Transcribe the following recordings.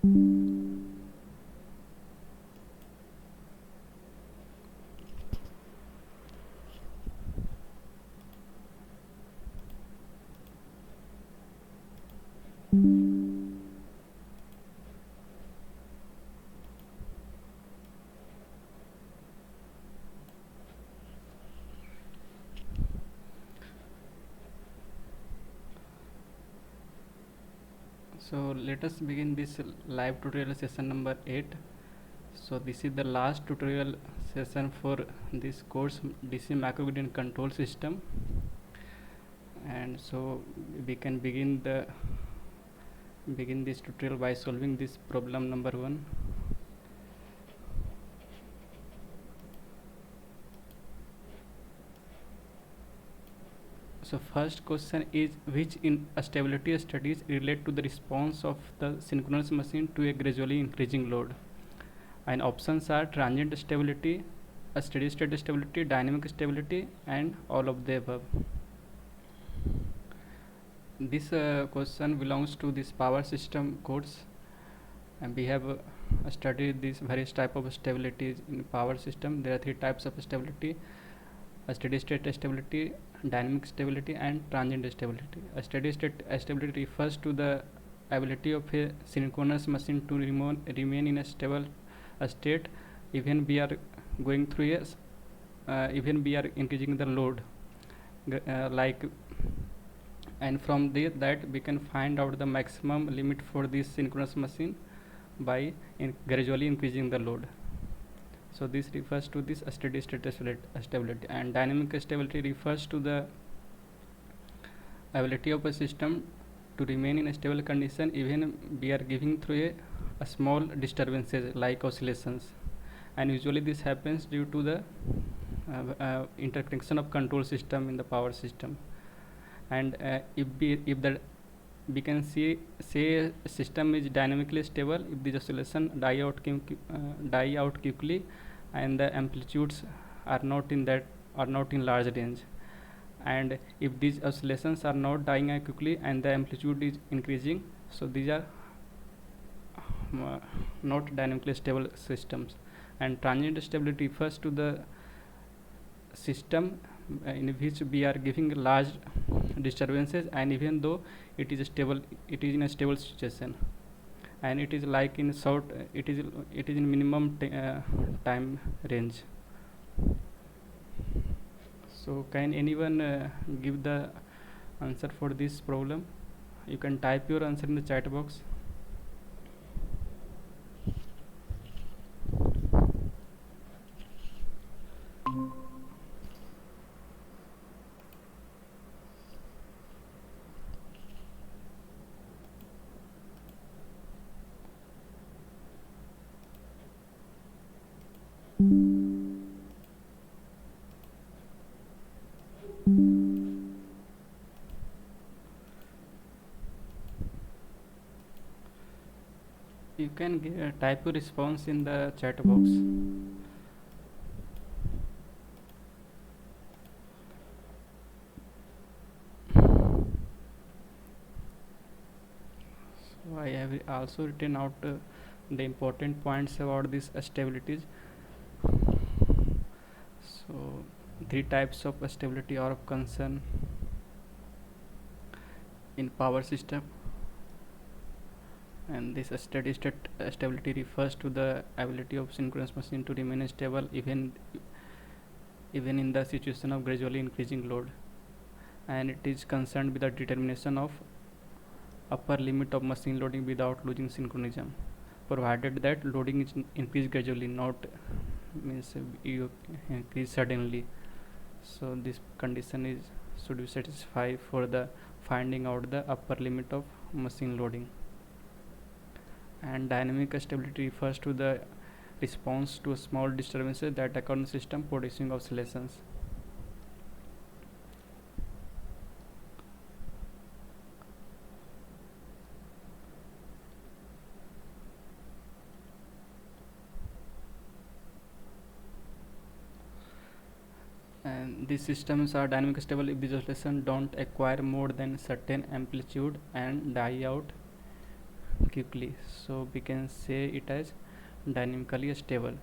So let us begin this live tutorial session number 8. So this is the last tutorial session for this course, DC microgrid and control system, and so we can begin this tutorial by solving this problem number 1. So first question is, which stability studies relate to the response of the synchronous machine to a gradually increasing load? And options are transient stability, a steady state stability, dynamic stability, and all of the above. This question belongs to this power system course, and we have studied these various type of stabilities in power system. There are 3 types of stability: a steady state stability, dynamic stability, and transient stability. A steady state stability refers to the ability of a synchronous machine to remain in a stable state even we are going through even we are increasing the load, like, and from that we can find out the maximum limit for this synchronous machine by gradually increasing the load. So this refers to this steady state stability. And dynamic stability refers to the ability of a system to remain in a stable condition even we are giving through a small disturbances like oscillations, and usually this happens due to the interconnection of control system in the power system. And if we can say system is dynamically stable if the oscillation die out quickly and the amplitudes are not in large range. And if these oscillations are not dying out quickly and the amplitude is increasing, so these are not dynamically stable systems. And transient stability refers to the system in which we are giving large disturbances, and even though it is in a stable situation, and it is like in short, it is in minimum time range. So can anyone give the answer for this problem? You can type your answer in the chat box. You can type your response in the chat box. So I have also written out the important points about these stabilities. So 3 types of stability are of concern in power system, and this steady state stability refers to the ability of synchronous machine to remain stable even in the situation of gradually increasing load, and it is concerned with the determination of upper limit of machine loading without losing synchronism, provided that loading is increased gradually, not means you increase suddenly. So this condition should be satisfied for the finding out the upper limit of machine loading. And dynamic stability refers to the response to small disturbances that occur in the system producing oscillations. And these systems are dynamic stable if the oscillation don't acquire more than certain amplitude and die out quickly, so we can say it as dynamically stable.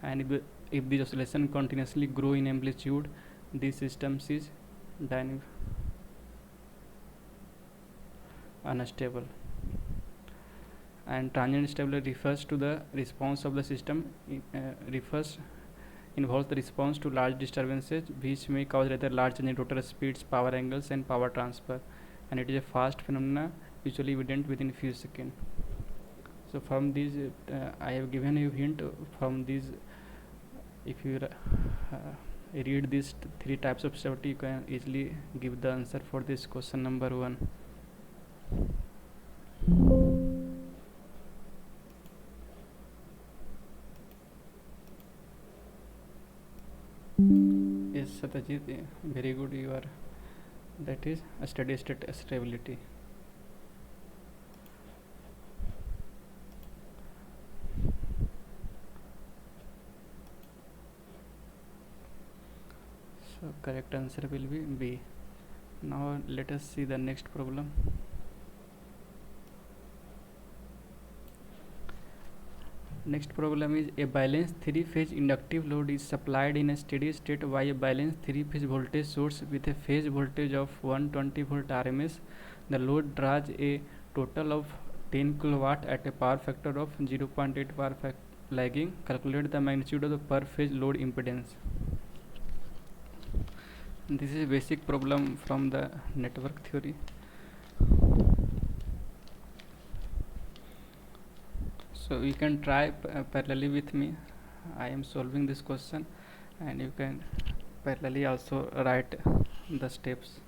And if the oscillation continuously grow in amplitude, this system is dynamic unstable. And transient stability refers to the response of the system, refers involves the response to large disturbances which may cause rather large change in rotor speeds, power angles and power transfer, and it is a fast phenomena usually evident within few seconds. So from these I have given you hint from these. If you read these three types of stability, you can easily give the answer for this question number 1. Yes, Satyajit, very good. You are. That is a steady state stability. So correct answer will be B. Now let us see the next problem. Next problem is a balanced 3-phase inductive load is supplied in a steady state by a balanced 3-phase voltage source with a phase voltage of 120 volt RMS. The load draws a total of 10 kW at a power factor of 0.8 power lagging. Calculate the magnitude of the per phase load impedance. This is a basic problem from the network theory. So you can try parallelly with me. I am solving this question, and you can parallelly also write the steps.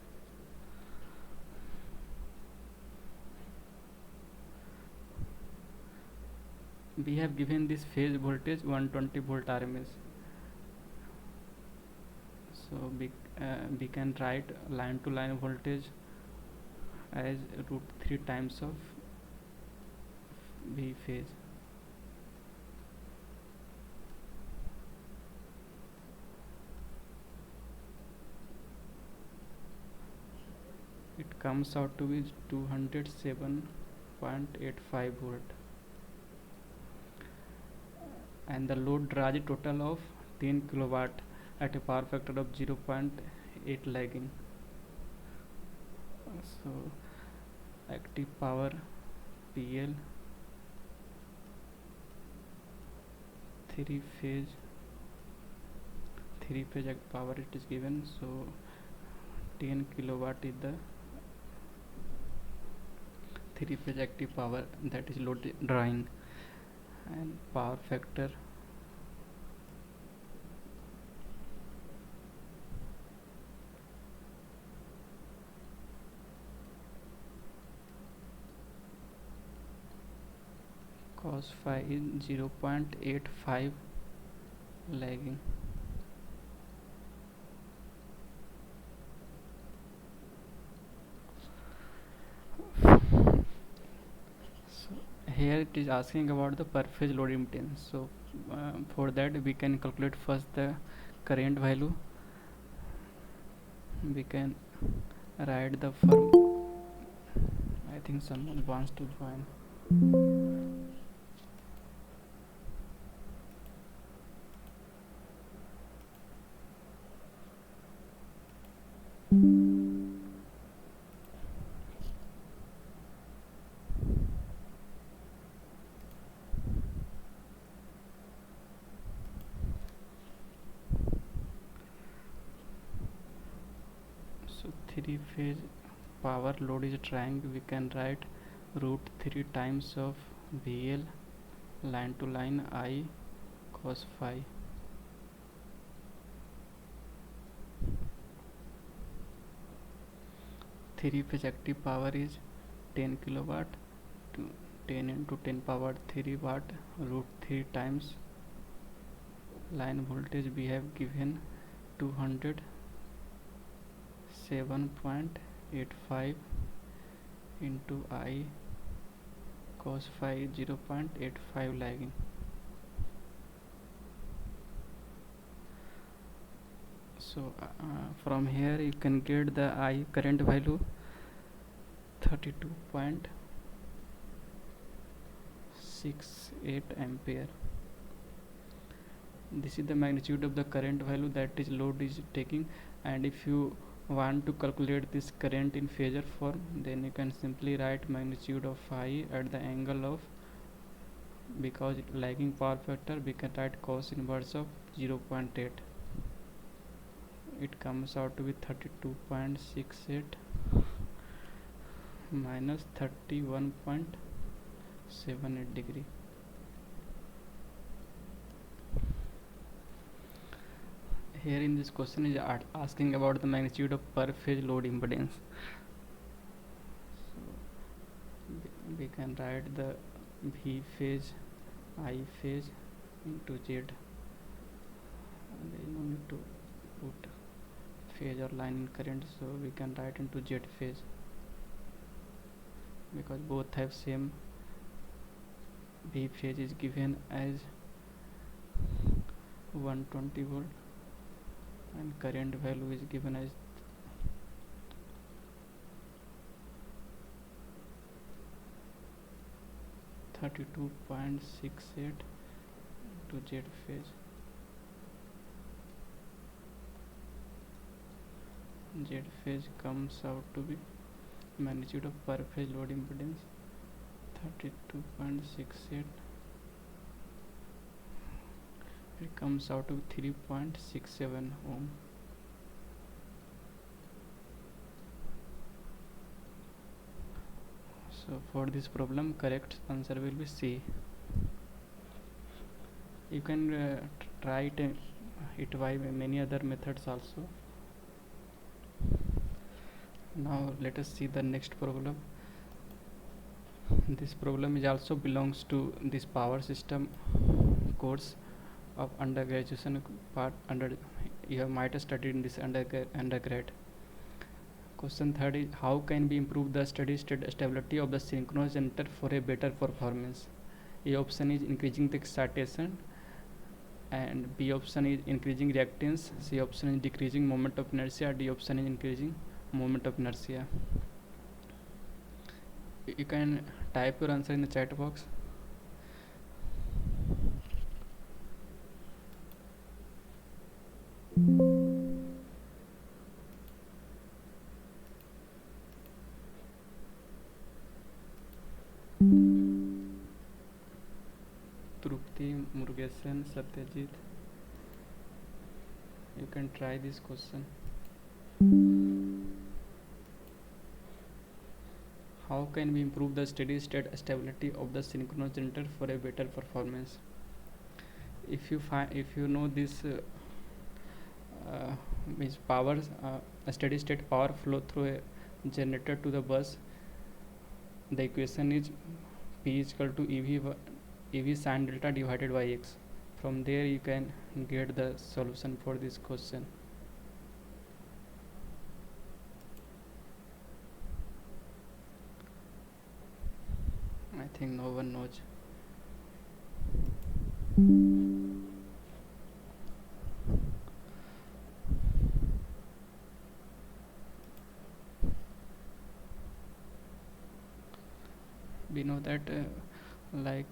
We have given this phase voltage 120 volt RMS. So we can write line to line voltage as root 3 times of V phase. It comes out to be 207.85 volt, and the load draws a total of 10 kilowatt at a power factor of 0.8 lagging. So active power PL, 3 phase active power it is given. So 10 kilowatt is the 3 phase active power that is load drawing, and power factor cos phi is 0.85 lagging. Here it is asking about the per phase load impedance. So for that we can calculate first the current value. We can write the form. I think someone wants to join. So 3 phase power load is a triangle. We can write root 3 times of VL line to line I cos phi. Three phase active power is 10 kilowatt to 10 into 10 power 3 watt, root 3 times line voltage we have given 207.85 into I cos phi 0.85 lagging. So from here you can get the I current value. 32.68 ampere. This is the magnitude of the current value that is load is taking, and if you want to calculate this current in phasor form, then you can simply write magnitude of phi at the angle of, because lagging power factor, we can write cos inverse of 0.8. It comes out to be 32.68 minus 31.78 degree. Here in this question is asking about the magnitude of per phase load impedance. So we can write the V phase, I phase into Z, and there is no need to put phase or line in current, so we can write into Z phase, because both have same. V phase is given as 120 volt and current value is given as 32.68 to Z phase. Z phase comes out to be magnitude of per phase load impedance 32.68. It comes out to 3.67 ohm. So for this problem, correct answer will be C. You can try it by many other methods also. Now let us see the next problem. This problem is also belongs to this power system course of undergraduation part. You might have studied in this undergrad. Question 3 is, how can we improve the steady state stability of the synchronous generator for a better performance? A option is increasing the excitation, and B option is increasing reactance, C option is decreasing moment of inertia, D option is increasing moment of inertia. You can type your answer in the chat box. Trupti, Murugesan, Satyajit, you can try this question. How can we improve the steady state stability of the synchronous generator for a better performance? If you know this means power, a steady state power flow through a generator to the bus, the equation is P is equal to EV sin delta divided by X. From there you can get the solution for this question. I think no one knows. We know that like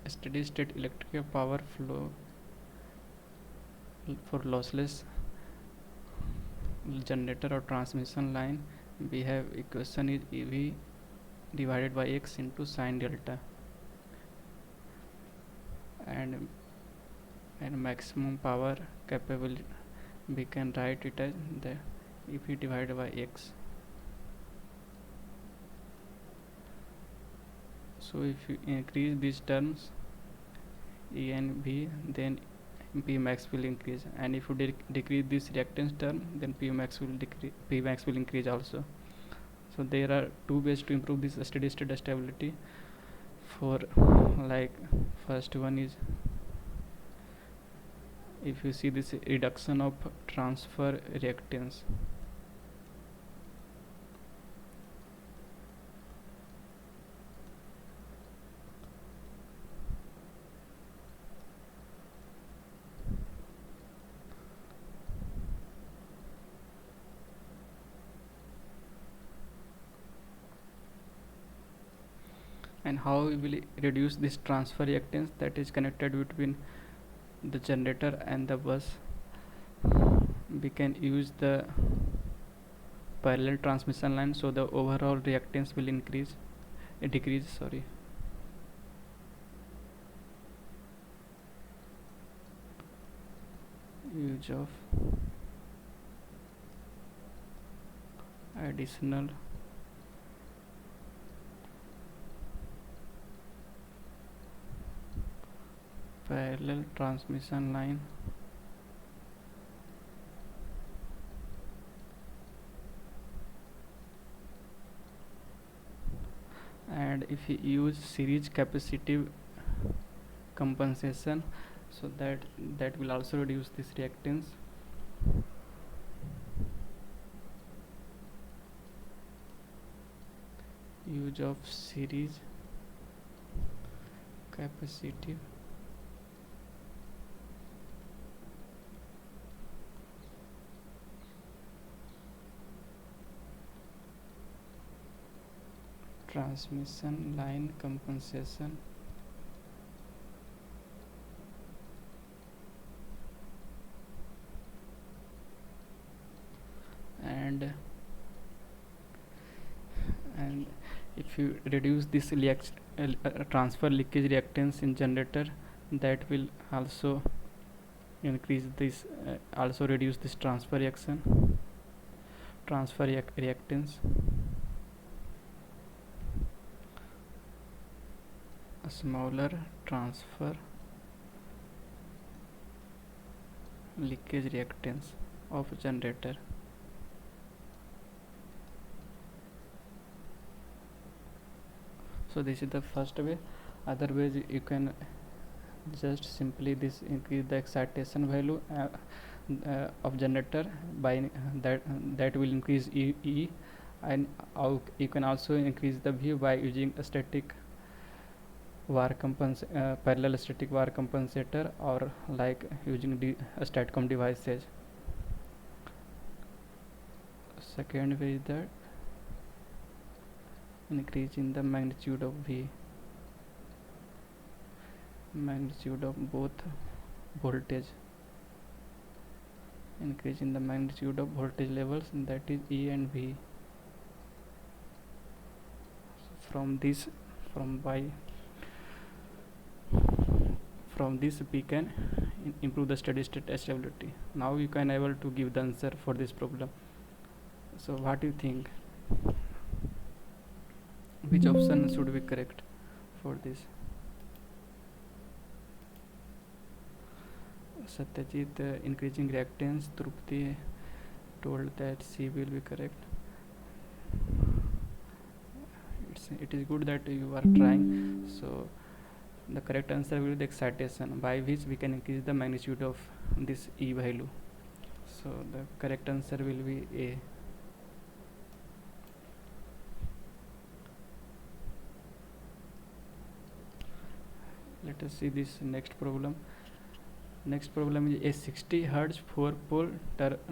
steady state electrical power flow for lossless generator or transmission line, we have equation is EV divided by X into sin delta, and maximum power capable, we can write it as the EV divided by X. So if you increase these terms E and B, then P max will increase, and if you decrease this reactance term, then P max will increase also. So there are two ways to improve this steady state stability. For like first one is, if you see this reduction of transfer reactance, And how we will reduce this transfer reactance that is connected between the generator and the bus? We can use the parallel transmission line, so the overall reactance will decrease, sorry. Use of additional parallel transmission line and if we use series capacitive compensation, so that will also reduce this reactance. Use of series capacitive transmission line compensation and if you reduce this transfer leakage reactance in generator, that will also increase this also reduce this transfer reactance. A smaller transfer leakage reactance of generator. So this is the first way. Other ways you can just simply this increase the excitation value of generator by that will increase E, and you can also increase the V by using a static parallel static VAR compensator, or like using a statcom devices. Second way is that increase in the magnitude of V, magnitude of both voltage, increase in the magnitude of voltage levels, that is E and V. From this we can improve the steady state stability. Now you can able to give the answer for this problem. So what do you think? Which option should be correct for this? Satyajit increasing reactance. Trupti told that C will be correct. It is good that you are trying. So the correct answer will be the excitation, by which we can increase the magnitude of this E value. So the correct answer will be A. Let us see this next problem. Next problem is a 60 Hz 4-pole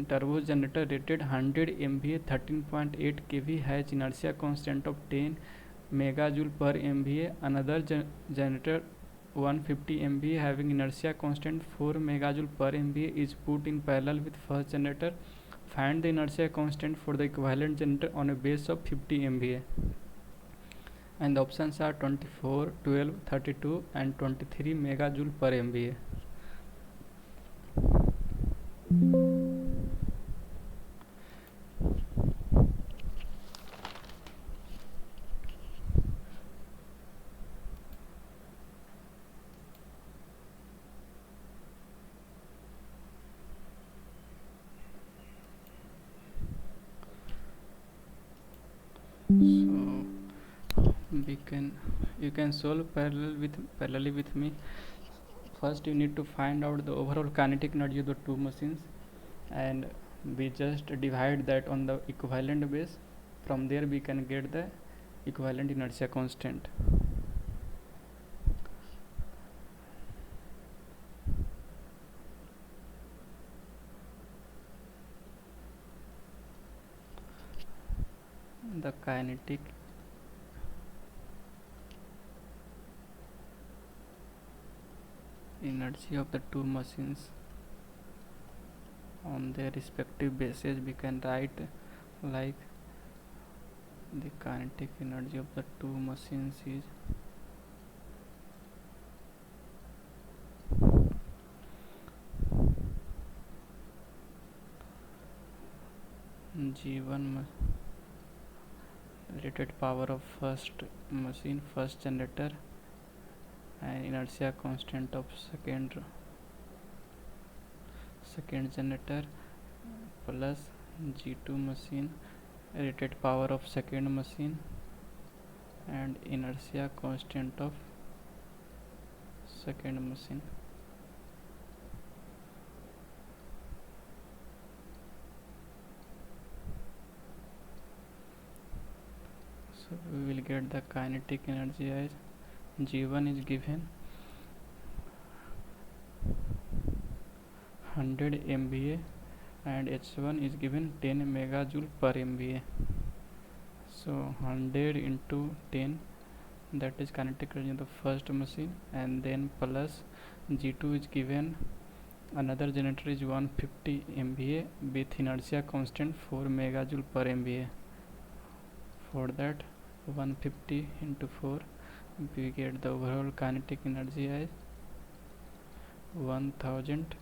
turbo generator rated 100 MVA 13.8 kV has inertia constant of 10 megajoule per MVA. Another generator 150 MVA having inertia constant 4 megajoule per MVA is put in parallel with first generator. Find the inertia constant for the equivalent generator on a base of 50 MVA. And the options are 24, 12, 32 and 23 megajoule per MVA. So you can solve parallelly with me. First you need to find out the overall kinetic energy of the two machines, and we just divide that on the equivalent base. From there we can get the equivalent inertia constant. The kinetic energy of the two machines on their respective bases, we can write like the kinetic energy of the two machines is G1 rated power of first machine, first generator, and inertia constant of second generator plus G2 machine, rated power of second machine, and inertia constant of second machine. So we will get the kinetic energy as G1 is given 100 MVA and H1 is given 10 megajoule per MVA. So 100 into 10, that is kinetic energy of the first machine, and then plus G2 is given, another generator is 150 MVA with inertia constant 4 megajoule per MVA. For that 150 into 4, we get the overall kinetic energy as 1000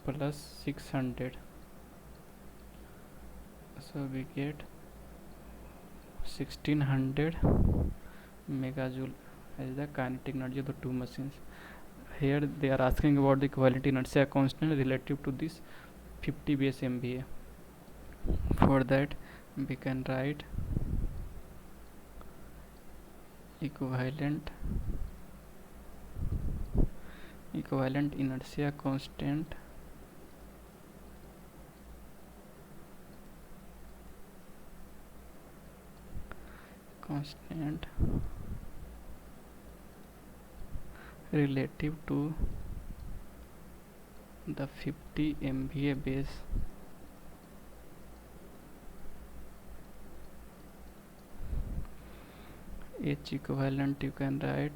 plus 600. So we get 1600 megajoule as the kinetic energy of the two machines. Here they are asking about the equivalent inertia constant relative to this 50 base MVA. For that we can write equivalent inertia constant relative to the 50 MVA base H equivalent, you can write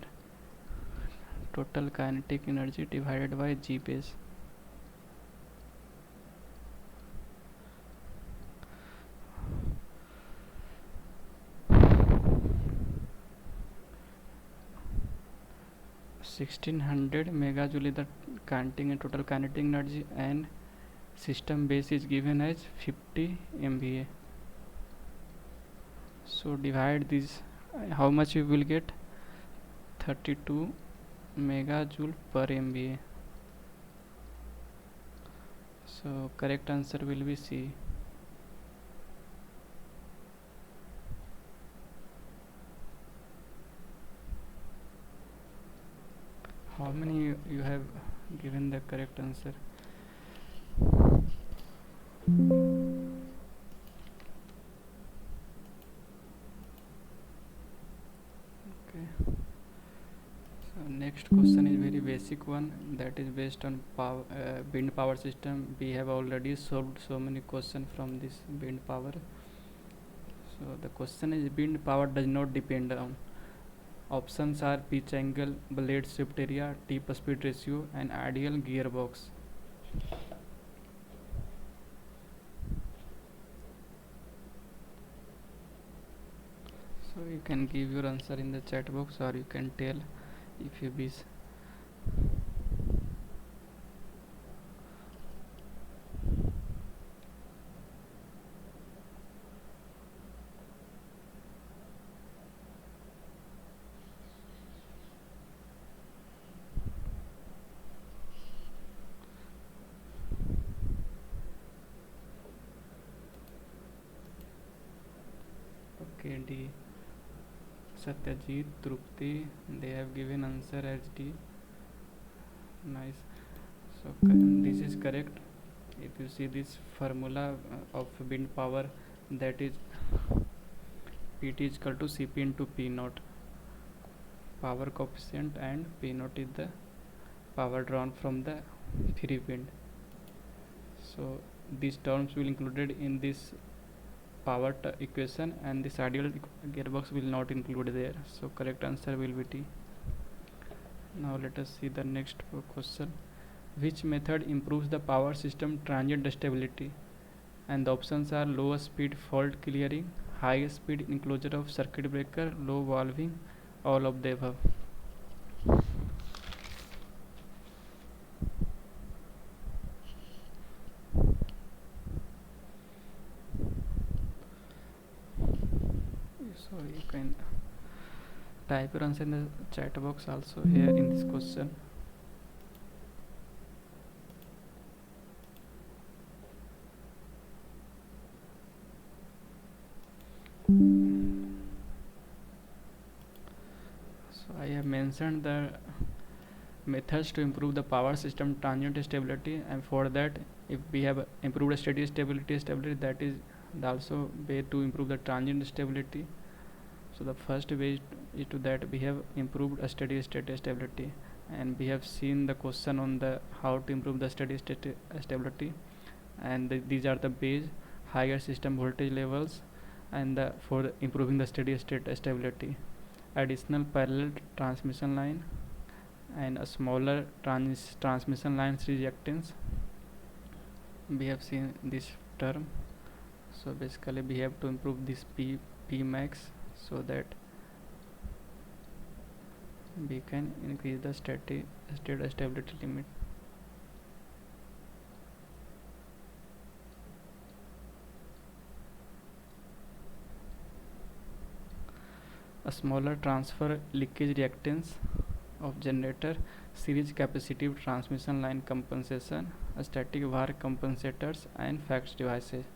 total kinetic energy divided by G base. (1600 megajoule is the total kinetic energy, and system base is given as 50 MVA. So divide this, how much you will get? 32 megajoule per MVA. So correct answer will be C. How many you have given the correct answer? Okay. So next question is very basic one, that is based on wind power system. We have already solved so many questions from this wind power. So the question is, wind power does not depend on. Options are pitch angle, blade shift area, tip speed ratio, and ideal gearbox. So you can give your answer in the chat box, or you can tell if you wish. Okay, D. Satyajit, Trupti, they have given answer as D. Nice. So this is correct. If you see this formula of wind power, that is Pt is equal to Cp into P naught, power coefficient, and P naught is the power drawn from the free wind. So these terms will included in this power equation, and this ideal gearbox will not include there. So correct answer will be T. Now let us see the next question. Which method improves the power system transient stability? And the options are low speed fault clearing, high speed enclosure of circuit breaker, low valving, all of the above. So you can type your answer in the chat box also here in this question. So I have mentioned the methods to improve the power system transient stability, and for that, if we have improved steady stability, that is also way to improve the transient stability. So the first way is to that we have improved a steady state stability, and we have seen the question on the how to improve the steady state stability, and these are the base higher system voltage levels, and for improving the steady state stability, additional parallel transmission line and a smaller transmission lines reactance. We have seen this term. So basically we have to improve this p max so that we can increase the state stability limit. A smaller transfer leakage reactance of generator, series capacitive transmission line compensation, static var compensators, and fax devices.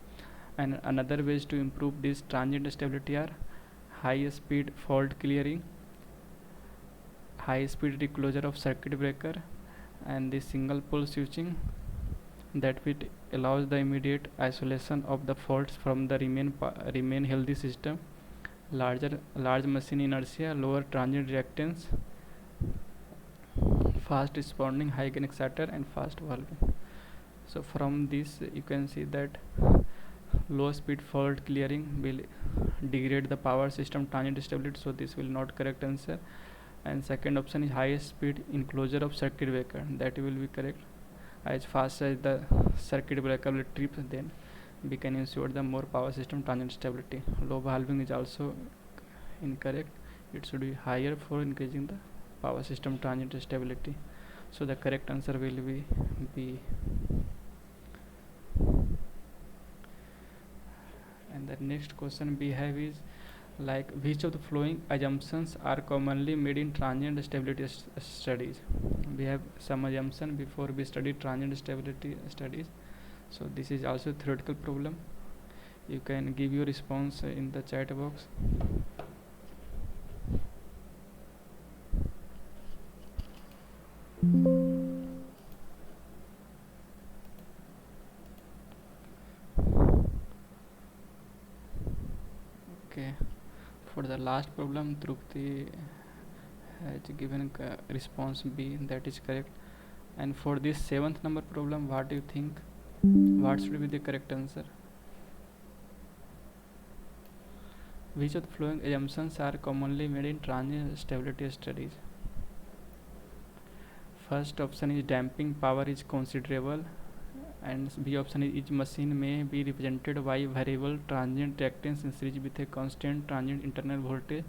And another ways to improve this transient stability are high speed fault clearing, high speed reclosure of circuit breaker, and the single pole switching that allows the immediate isolation of the faults from the remain healthy system, large machine inertia, lower transient reactance, fast responding high gain exciter, and fast valving. So from this you can see that low speed fault clearing will degrade the power system transient stability, so this will not correct answer. And second option is high speed enclosure of circuit breaker, that will be correct. As fast as the circuit breaker will trip, then we can ensure the more power system transient stability. Low valving is also incorrect, it should be higher for increasing the power system transient stability. So the correct answer will be B. And the next question we have is like which of the following assumptions are commonly made in transient stability studies. We have some assumption before we study transient stability studies, so this is also a theoretical problem. You can give your response in the chat box. Okay, for the last problem Trupti has given response B, that is correct. And for this 7th number problem, what do you think, what should be the correct answer? Which of the following assumptions are commonly made in transient stability studies? First option is damping power is considerable, and B option is each machine may be represented by variable transient reactance in series with a constant transient internal voltage.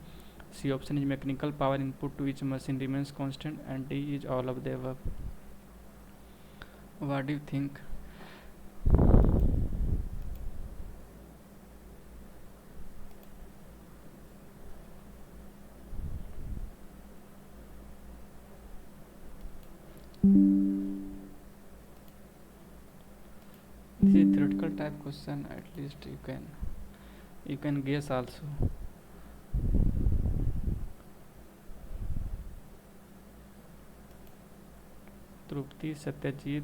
C option is mechanical power input to each machine remains constant, and D is all of the above. What do you think? This is theoretical type question, at least you can guess also. Trupti, Satyajit,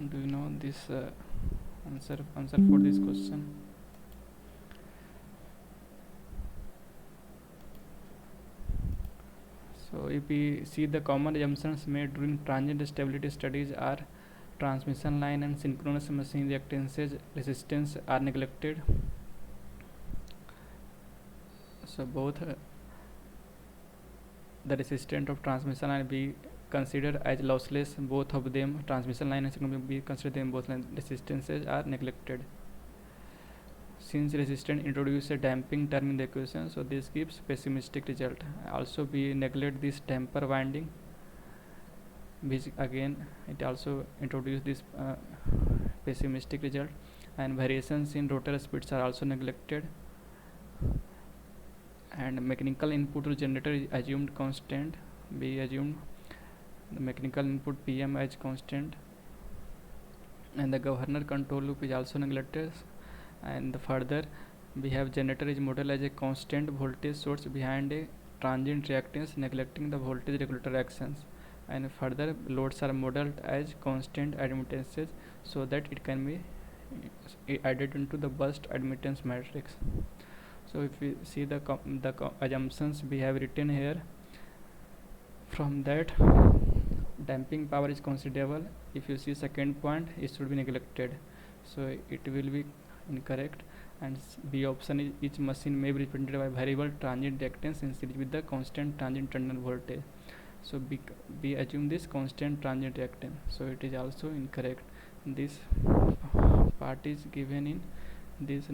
do you know this answer for this question? So if we see the common assumptions made during transient stability studies are transmission line and synchronous machine reactances resistance are neglected. So both the resistance of transmission line be considered as lossless. Both of them, transmission line and synchronous, be considered them both line resistances are neglected. Since resistance introduces a damping term in the equation, so this gives pessimistic result. Also we neglect this damper winding, which again it also introduces this pessimistic result, and variations in rotor speeds are also neglected, and mechanical input to generator is assumed constant. We assume the mechanical input PM as constant, and the governor control loop is also neglected. And further we have generator is modeled as a constant voltage source behind a transient reactance, neglecting the voltage regulator actions. And further loads are modeled as constant admittances so that it can be added into the burst admittance matrix. So if we see the assumptions we have written here, from that damping power is considerable. If you see second point, it should be neglected, so it will be incorrect. And B option is each machine may be represented by variable transient reactance in series with the constant transient terminal voltage. So we assume this constant transient reactance, so it is also incorrect. This part is given in this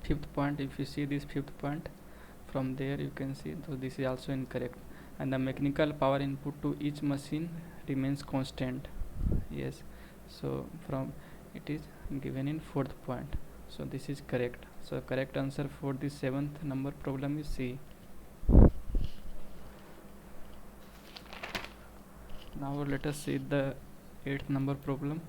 fifth point. If you see this fifth point, from there you can see, so this is also incorrect. And the mechanical power input to each machine remains constant. Yes, so from it is given in fourth point, so this is correct. So correct answer for this 7th number problem is C. Now let us see the 8th number problem.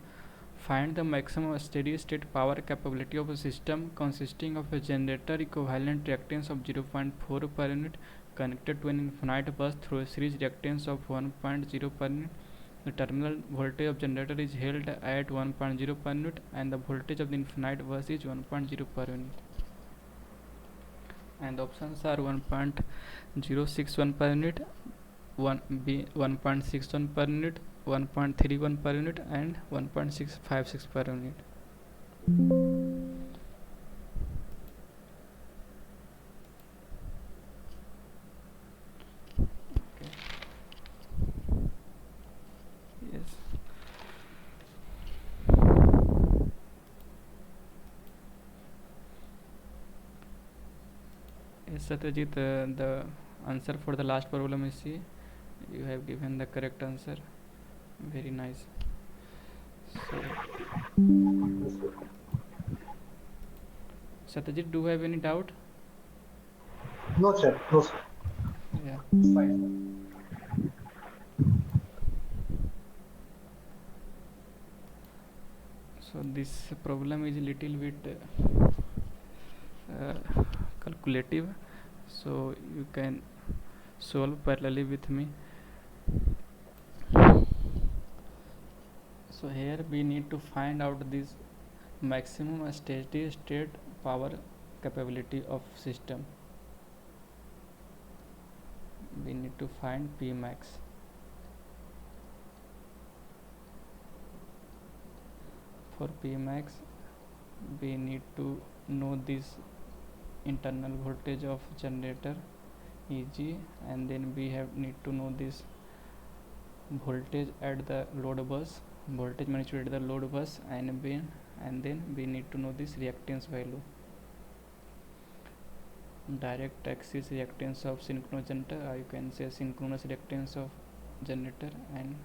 Find the maximum steady state power capability of a system consisting of a generator equivalent reactance of 0.4 per unit connected to an infinite bus through a series reactance of 1.0 per unit. The terminal voltage of generator is held at 1.0 per unit and the voltage of the infinite bus is 1.0 per unit. And the options are 1.061 per unit, 1.61 per unit, 1.31 per unit and 1.656 per unit. Okay. Yes. Yes, Satyajit, the answer for the last problem is C. You have given the correct answer. Very nice. So, Satyajit, do you have any doubt? No, sir. No, sir. Yeah. It's fine. So this problem is a little bit calculative, so you can solve parallelly with me. So here we need to find out this maximum steady state power capability of system. We need to find P max. For P max we need to know this internal voltage of generator Eg, and then we need to know this voltage at the load bus, voltage magnitude at the load bus, and then we need to know this reactance value, direct axis reactance of synchronous generator, or you can say synchronous reactance of generator, and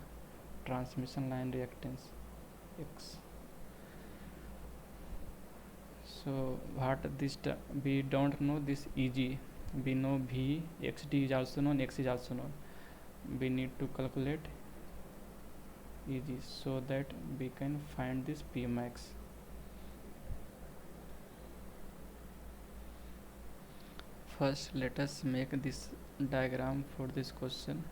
transmission line reactance X. So what this we don't know this Eg, we know V, XD is also known, X is also known. We need to calculate Eg so that we can find this P max. First let us make this diagram for this question.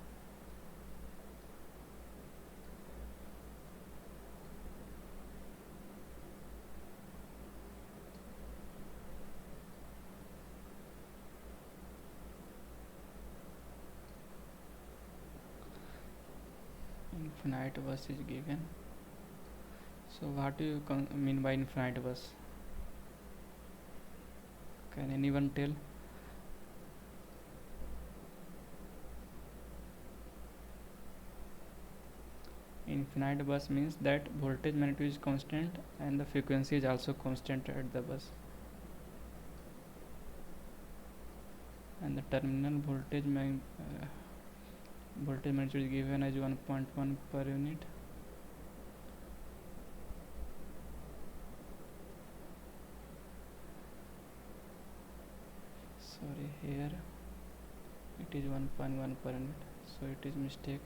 Infinite bus is given, So what do you mean by infinite bus? Can anyone tell? Infinite bus means that voltage magnitude is constant and the frequency is also constant at the bus, and the terminal voltage magnitude is given as 1.1 per unit. Sorry, here it is 1.1 per unit, so it is mistake.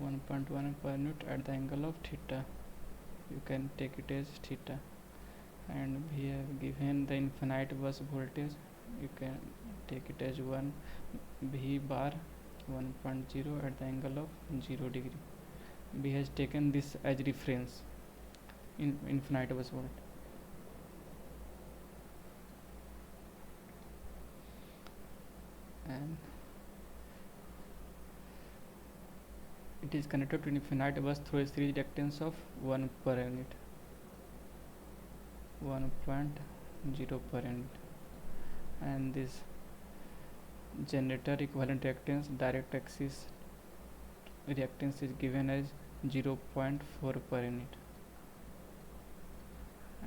1.1 per unit at the angle of theta, you can take it as theta, and we have given the infinite bus voltage, you can take it as 1 V bar 1.0 at the angle of 0 degree. We has taken this as reference in infinite bus volt. And it is connected to infinite bus through a series reactance of 1 per unit, 1.0 per unit, and this generator equivalent reactance direct axis reactance is given as 0.4 per unit,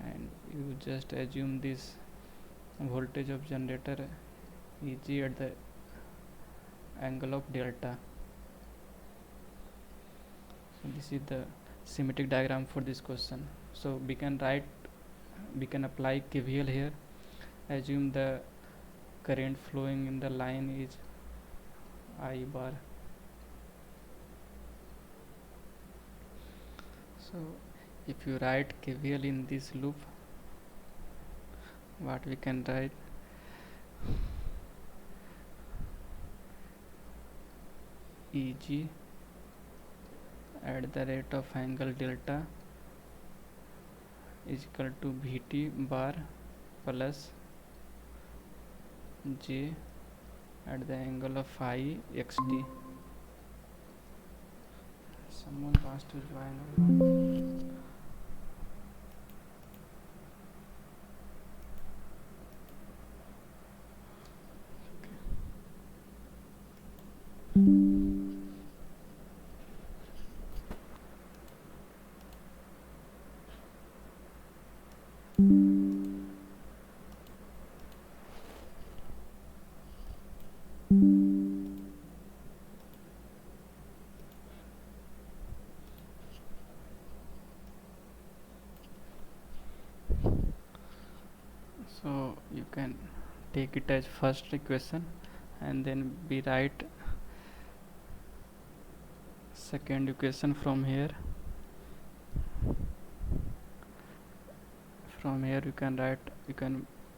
and you just assume this voltage of generator Eg at the angle of delta. So this is the symmetric diagram for this question. So we can apply KVL here. Assume the current flowing in the line is I bar. So if you write KVL in this loop, what we can write? Eg at the rate of angle delta is equal to Vt bar plus J at the angle of phi xt. Someone wants to join or not? So you can take it as first equation and then we write second equation from here. From here you can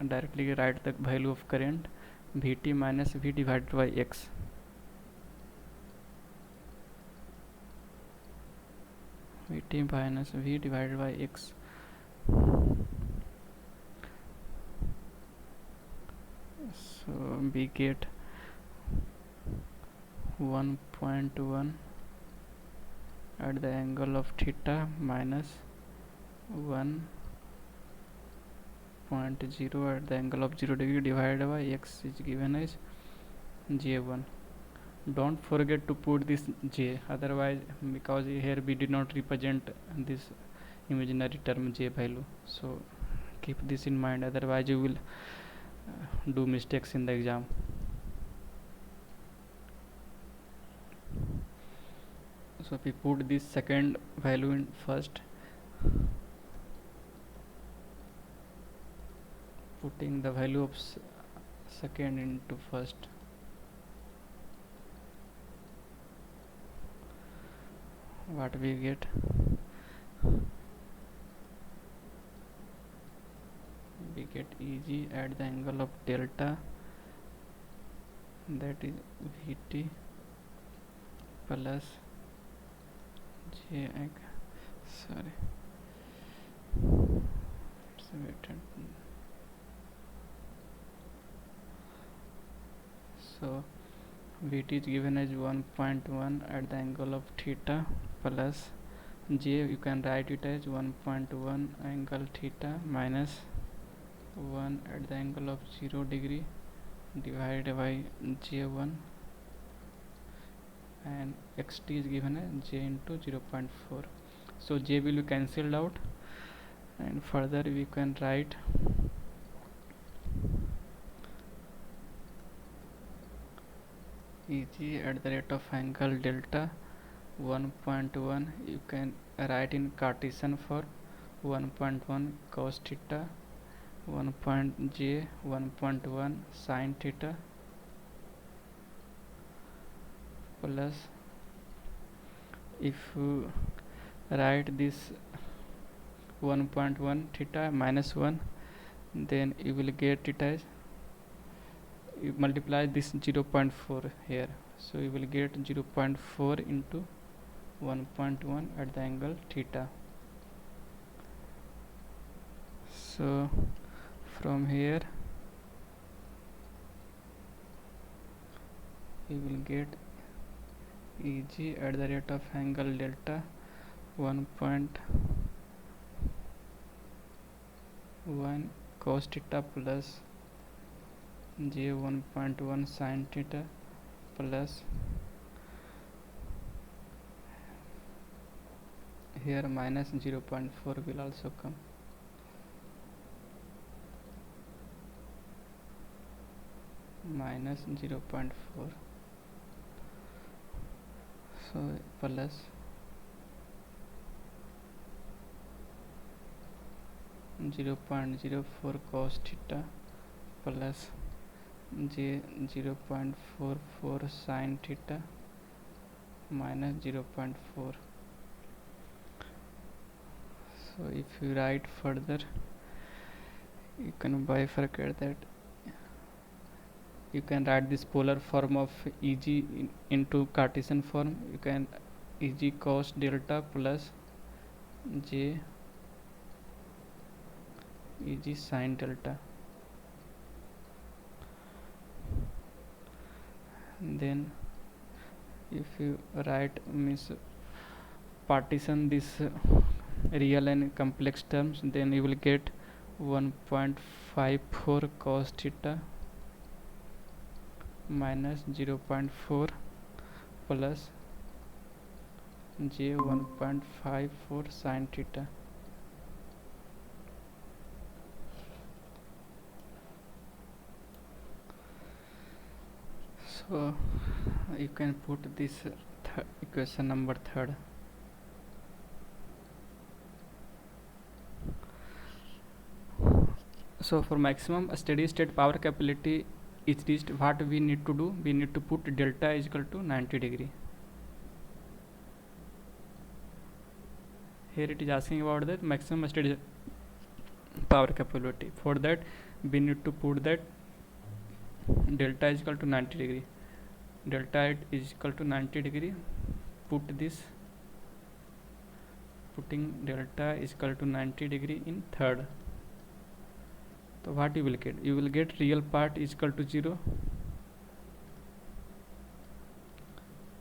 directly write the value of current Vt minus V divided by X. Vt minus V divided by X. So we get 1.1 at the angle of theta minus 1.0 at the angle of 0 degree divided by X is given as J1. Don't forget to put this J, otherwise, because here we did not represent this imaginary term J value, so keep this in mind, otherwise you will do mistakes in the exam. So we put this second value in first, putting the value of second into first. What we get? We get Eg at the angle of delta, that is Vt plus J. Sorry, it's written. So Vt is given as 1.1 at the angle of theta plus j, you can write it as 1.1 angle theta minus 1 at the angle of 0 degree divided by j1, and xt is given as j into 0.4. so j will be cancelled out, and further we can write Eg at the rate of angle delta 1.1, you can write in Cartesian form 1.1 cos theta 1.1 sin theta plus, if you write this 1.1 theta minus 1, then you will get it as, you multiply this 0.4 here, so you will get 0.4 into 1.1 at the angle theta. So from here you will get Eg at the rate of angle delta 1.1 cos theta plus j 1.1 sin theta plus, here minus 0.4 will also come, minus 0.4, so plus .04 cos theta plus j 0.44 sin theta minus 0.4. so if you write further, you can bifurcate that. You can write this polar form of Eg into Cartesian form. You can Eg cos delta plus j Eg sin delta. And then if you write, means partition this real and complex terms, then you will get 1.54 cos theta minus 0.4 plus j 1.54 sin theta. So you can put this equation number 3rd. So for maximum steady state power capability is reached, what we need to do? We need to put delta is equal to 90 degree. Here it is asking about the maximum steady power capability. For that we need to put that delta is equal to 90 degree. Delta is equal to 90 degree. Put this, putting delta is equal to 90 degree in 3rd. So what you will get? You will get real part is equal to 0.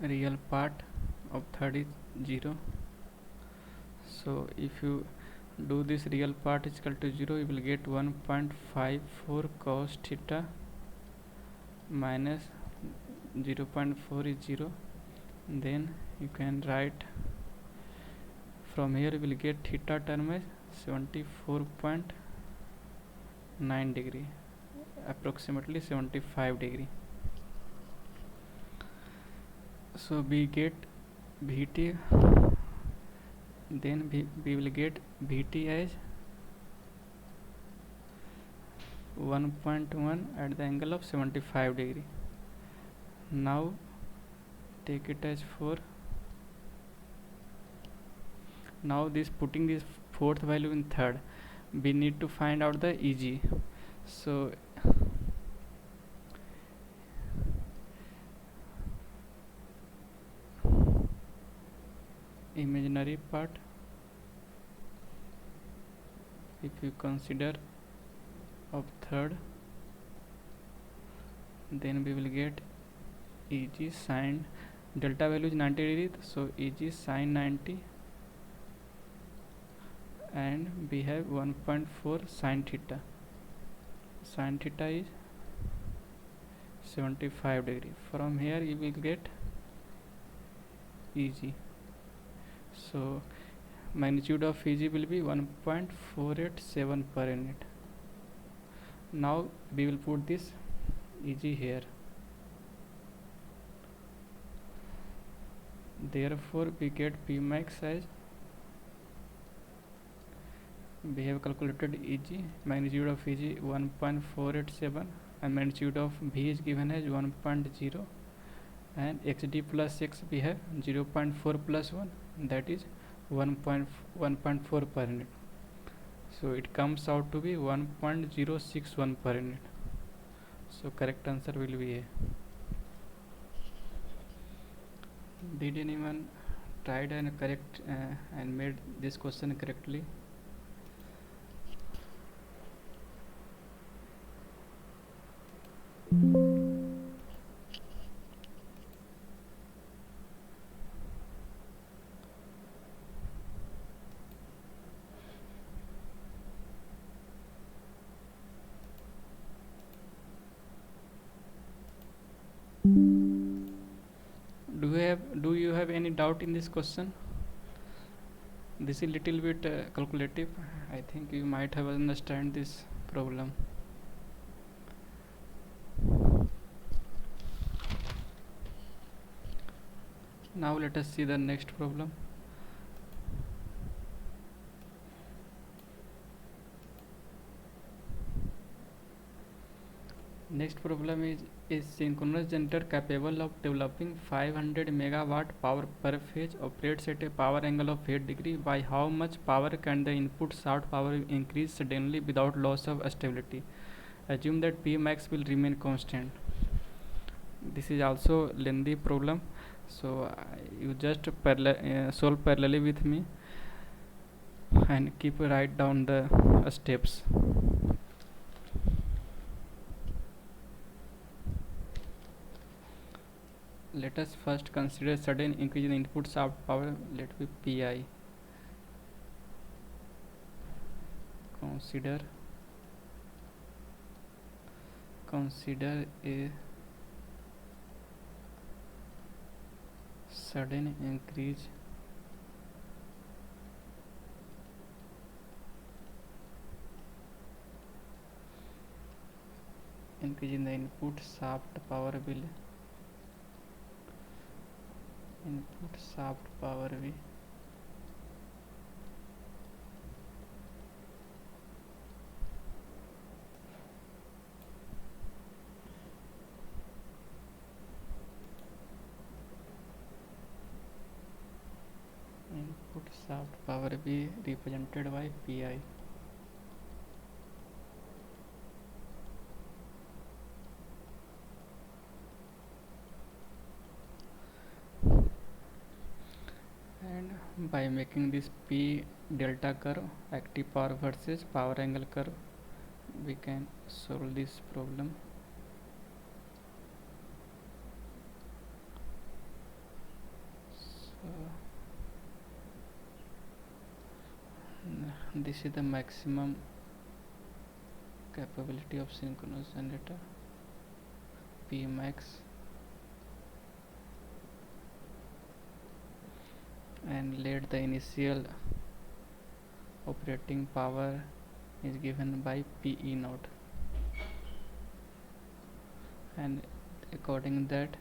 Real part of 3rd is 0. So if you do this real part is equal to 0, you will get 1.54 cos theta minus 0.4 is 0. Then you can write, from here you will get theta term as 74.9 degree, approximately 75 degree. So we get Vt, then we will get Vt as 1.1 at the angle of 75 degree. Now take it as 4. Now this, putting this 4th value in 3rd, we need to find out the Eg. So imaginary part, if you consider of 3rd, then we will get Eg sine delta value is 90 degree, so Eg sine 90, and we have 1.4 sine theta. Sine theta is 75 degree. From here you will get Eg. So magnitude of Eg will be 1.487 per unit. Now we will put this Eg here. Therefore we get P max as, we have calculated Eg, magnitude of Eg 1.487, and magnitude of V is given as 1.0, and xd plus x we have 0.4 plus 1, that is 1.4 per unit. So it comes out to be 1.061 per unit. So correct answer will be A. Did anyone tried and correct and made this question correctly? Do you have any doubt in this question? This is little bit calculative. I think you might have understand this problem. Now let us see the next problem. Next problem is synchronous generator capable of developing 500 megawatt power per phase operates at a power angle of 8 degree. By how much power can the input shaft power increase suddenly without loss of stability? Assume that P max will remain constant. This is also lengthy problem, so you just solve parallelly with me and keep write down the steps. Let us first consider sudden increase in input shaft power, let be Pi. Consider a sudden increase in the input shaft power will be represented by Pi. And by making this P delta curve, active power versus power angle curve, we can solve this problem. So this is the maximum capability of synchronous generator, P max, and let the initial operating power is given by PE naught, and according that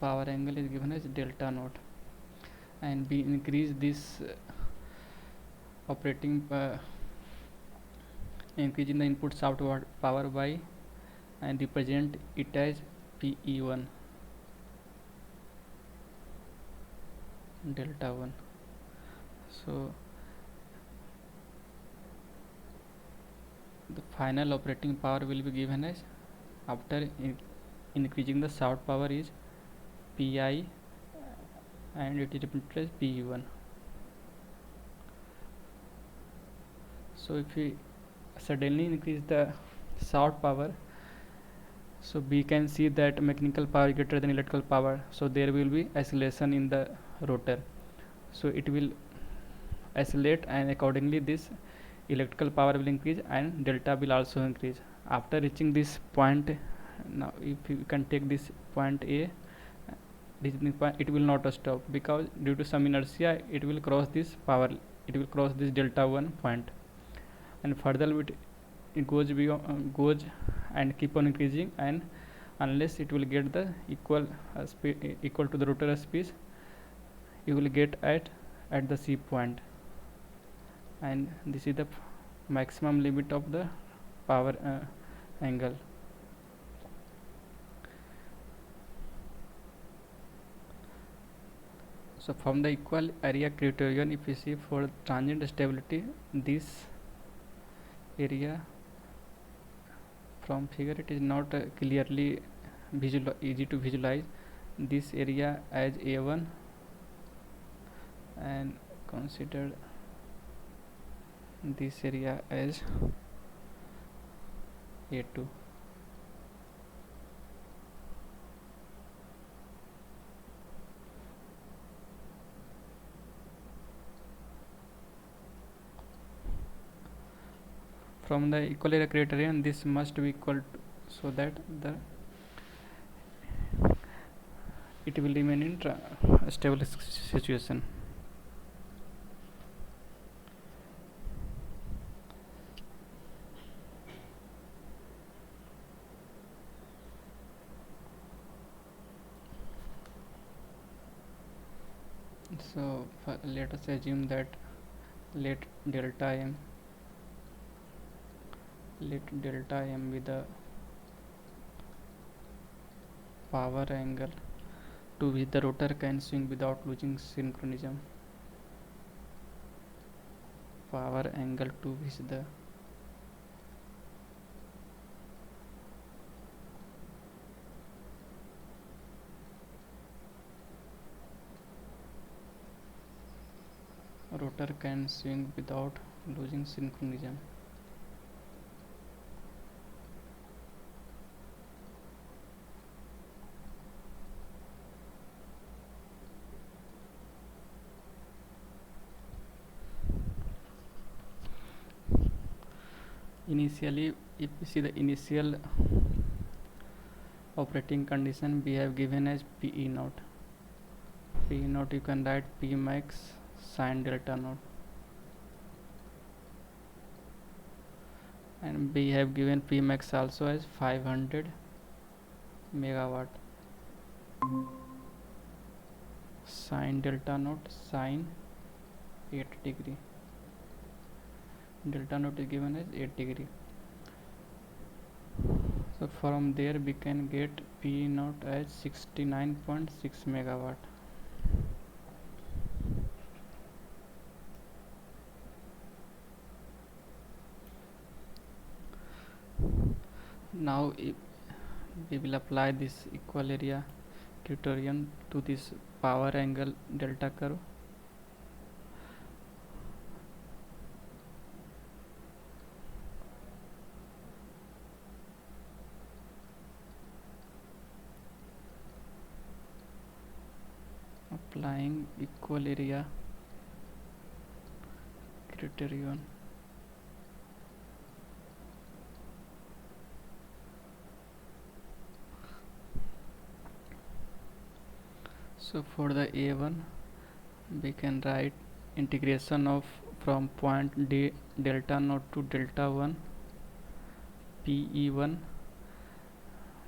power angle is given as delta naught, and we increase this increase in the input shaft power by and represent it as PE1 delta 1. So the final operating power will be given as, after increasing the shaft power, is Pi, and it is represented as PE1. So if we suddenly increase the shaft power, So we can see that mechanical power greater than electrical power, so there will be oscillation in the rotor, so it will oscillate, and accordingly this electrical power will increase and delta will also increase. After reaching this point, now if you can take this point A, this point, it will not stop, because due to some inertia it will cross this power, it will cross this delta 1 point, and further it goes beyond, goes and keep on increasing, and unless it will get the equal equal to the rotor speed, you will get at the C point, and this is the maximum limit of the power angle. So from the equal area criterion, if you see for transient stability, this area from figure, it is not clearly easy to visualize this area as A1, and consider this area as A2. From the equal area criterion, this must be equal to, so that the it will remain in stable situation. So let us assume that let delta m be the power angle to which the rotor can swing without losing synchronism. Power angle to which the rotor can swing without losing synchronism. Initially, if you see the initial operating condition, we have given as PE naught. PE naught you can write P max sine delta naught, and we have given P max also as 500 megawatt. Sine delta naught sine 8 degree. Delta naught is given as 8 degree. So from there we can get P naught as 69.6 megawatt. Now if we will apply this equal area criterion to this power angle delta curve. Applying equal area criterion. So for the A1, we can write integration of from point D delta naught to delta 1 PE1.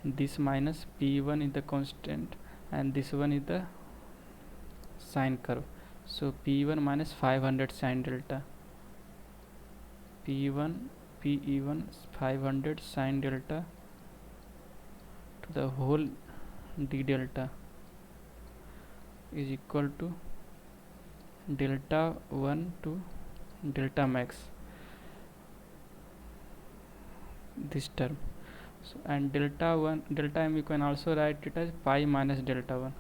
This minus PE1 is the constant, and this one is the sine curve. So PE1 minus 500 sine delta. PE1 500 sine delta to the whole d delta is equal to delta 1 to delta max, this term. So and delta m you can also write it as pi minus delta 1.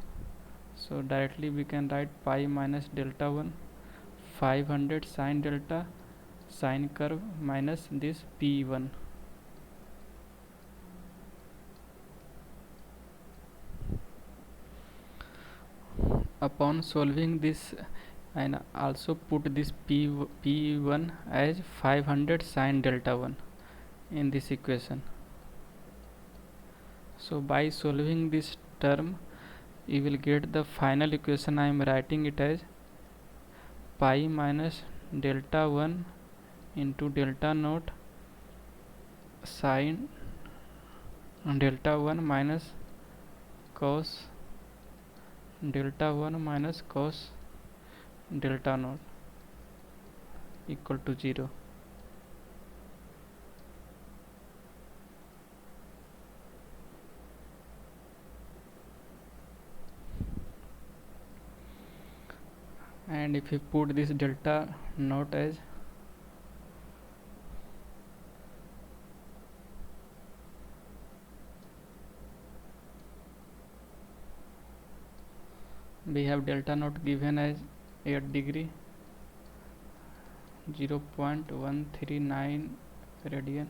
So directly we can write pi minus delta 1 500 sine delta sine curve minus this P1. upon solving this, and also put this P1 as 500 sine delta 1 in this equation. So by solving this term, you will get the final equation. I am writing it as pi minus delta 1 into delta naught sine delta 1 minus cos delta 1 minus cos delta naught equal to 0. And if we put this delta naught as we have delta naught given as 8 degree 0.139 radian,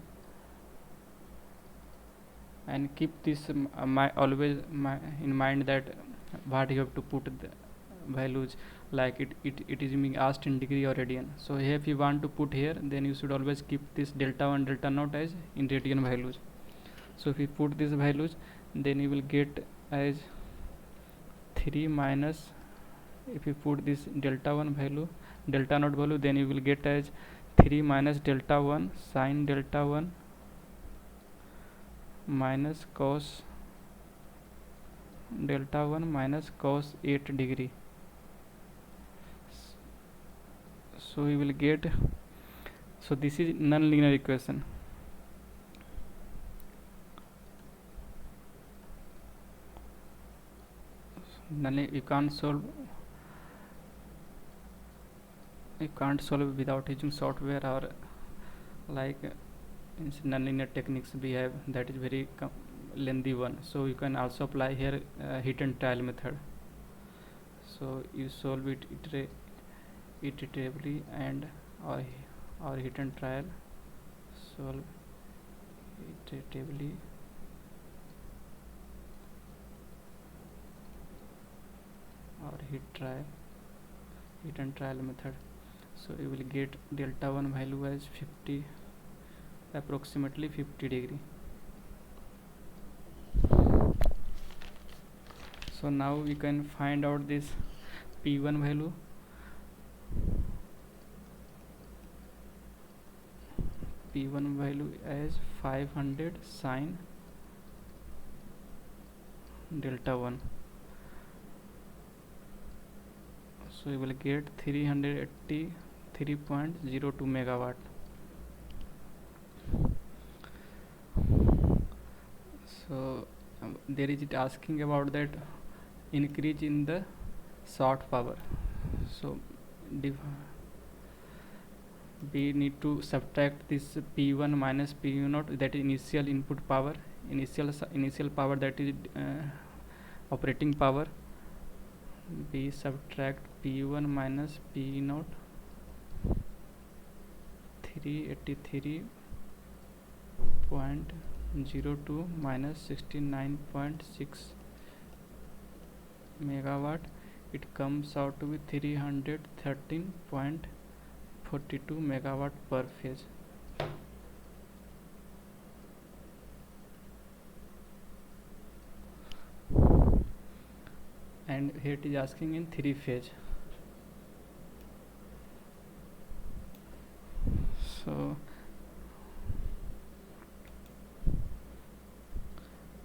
and keep this always in mind that what you have to put the values, like it is being asked in degree or radian. So here if you want to put here, then you should always keep this delta 1 delta naught as in radian values. So if you put these values, then you will get as 3 minus, if you put this delta 1 value delta naught value, then you will get as 3 minus delta 1 sine delta 1 minus cos delta 1 minus cos 8 degree. So we will get, so this is non-linear equation. You can't solve without using software, or like non-linear techniques we have, that is very lengthy one. So you can also apply here hit and trial method. So you solve it iteratively and or hit and trial, solve iteratively or hit and trial method. So you will get delta 1 value as 50, approximately 50 degree. So now we can find out this P1 value. P1 value as 500 sine delta 1. So we will get 383.02 megawatt. So there is it asking about that increase in the short power. So we need to subtract this P1 minus P0, that is initial input power, initial power, that is operating power. We subtract P1 minus P0, 383.02 minus 69.6 megawatt. It comes out to be 313.42 megawatt per phase. And here it is asking in 3 phase. So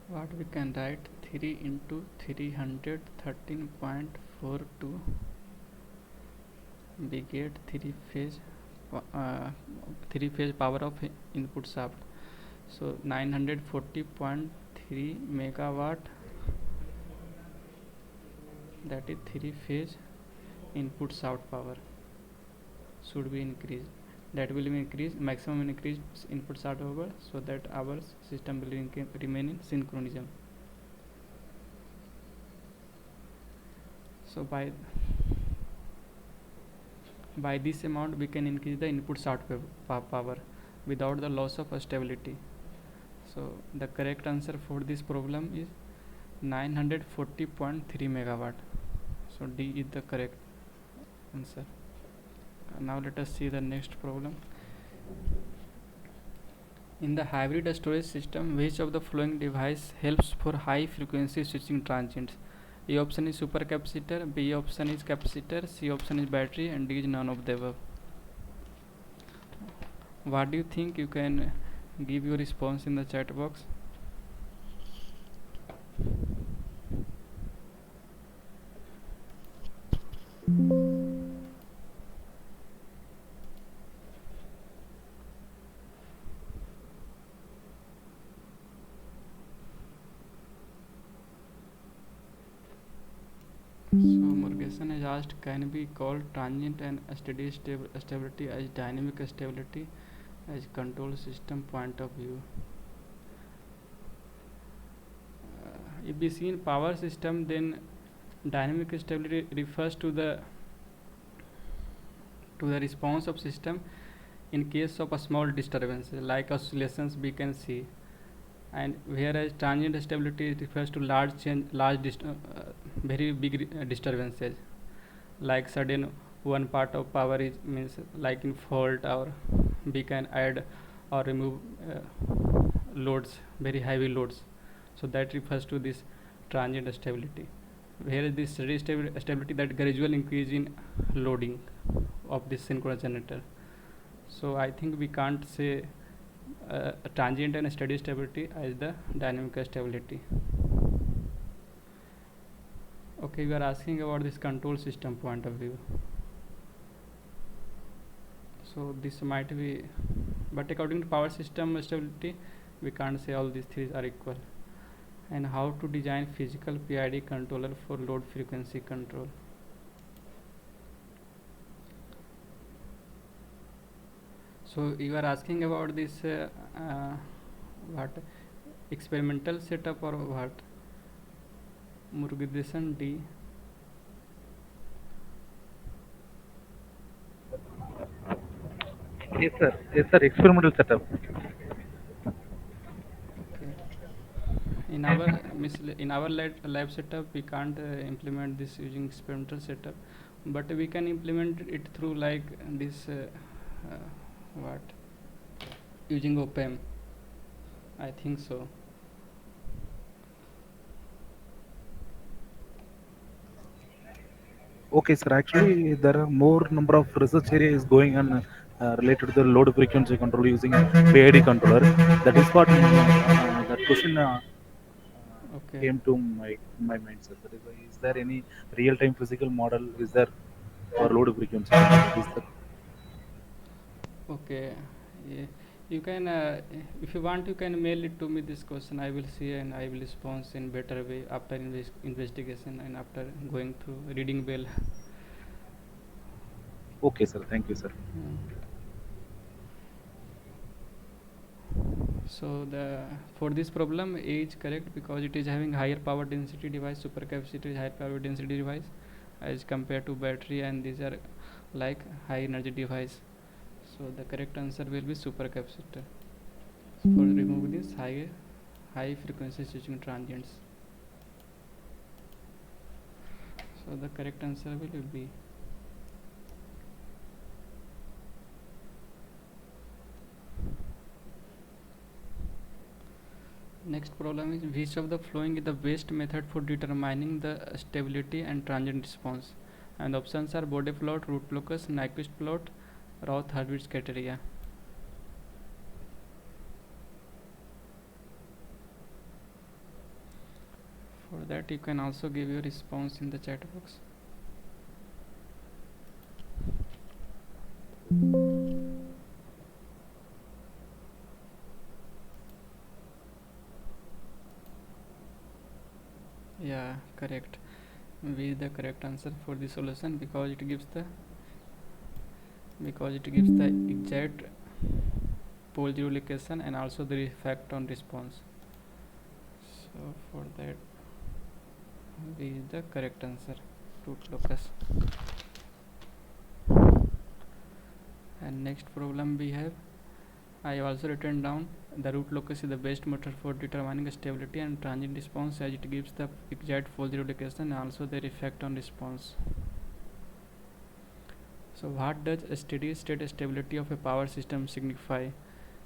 what we can write, 3 into 313.42, we get 3 phase power of input shaft. So 940.3 megawatt, that is 3 phase input shaft power should be increased. That will be increased, maximum increase input shaft power, so that our system will remain in synchronism. So by this amount we can increase the input shaft power without the loss of stability. So the correct answer for this problem is 940.3 megawatt. So D is the correct answer. Now let us see the next problem. In the hybrid storage system, which of the following device helps for high frequency switching transients? A option is supercapacitor, B option is capacitor, C option is battery, and D is none of the above. What do you think? You can give your response in the chat box. So Murugesan has asked, can be called transient and steady stability as dynamic stability as control system point of view? If we see in power system, then dynamic stability refers to the response of system in case of a small disturbance like oscillations we can see, and whereas transient stability refers to large change, very big disturbances, like sudden one part of power is means like in fault, or we can add or remove loads, very heavy loads. So that refers to this transient stability. Whereas this steady stability, that gradual increase in loading of this synchronous generator. So I think we can't say transient and steady stability as the dynamic stability. Okay, we are asking about this control system point of view. So this might be, but according to power system stability, we can't say all these three are equal. And how to design physical PID controller for load frequency control? So you are asking about this what, experimental setup or what? Murugesan D. Yes, sir. Yes, sir. Experimental setup. Okay. In our lab setup, we can't implement this using experimental setup, but we can implement it through like this what, using op-amp. I think so. Okay, sir. Actually, there are more number of research areas going on related to the load frequency control using PID controller. That is what that question Okay. came to my mind, sir. That is there any real-time physical model? Is there for load frequency control? Is there? Okay. Yeah. You can, if you want, you can mail it to me this question. I will see and I will respond in better way after investigation and after going through reading well. Okay, sir. Thank you, sir. So the for this problem A is correct because it is having higher power density device. Supercapacitor is higher power density device as compared to battery, and these are like high energy device. So the correct answer will be supercapacitor. For remove this high frequency switching transients. So the correct answer will be. Next problem is, which of the following is the best method for determining the stability and transient response? And the options are Bode plot, root locus, Nyquist plot, Routh-Hurwitz criteria. For that, you can also give your response in the chat box. Yeah, correct. B is the correct answer for the solution because it gives the exact pole zero location and also the effect on response. So for that, B is the correct answer. Root locus. And next problem we have, I have also written down the root locus is the best method for determining stability and transient response, as it gives the exact Foley location and also their effect on response. So what does a steady state stability of a power system signify?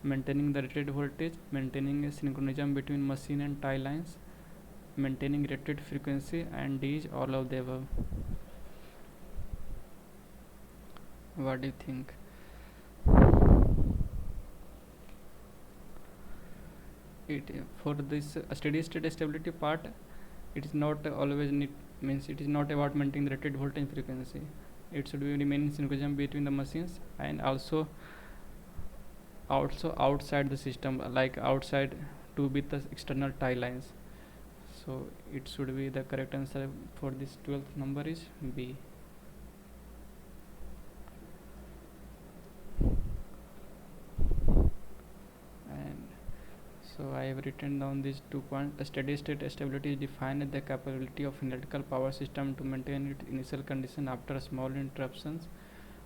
Maintaining the rated voltage, maintaining a synchronism between machine and tie lines, maintaining rated frequency, and D is all of the above. What do you think? It for this steady state stability part, it is not always need, means it is not about maintaining the rated voltage frequency. It should be remain in synchronism between the machines and also outside the system, like outside to be the external tie lines. So it should be the correct answer for this 12th number is B. And so I have written down these 2 points. A steady state stability is defined as the capability of electrical power system to maintain its initial condition after small interruptions,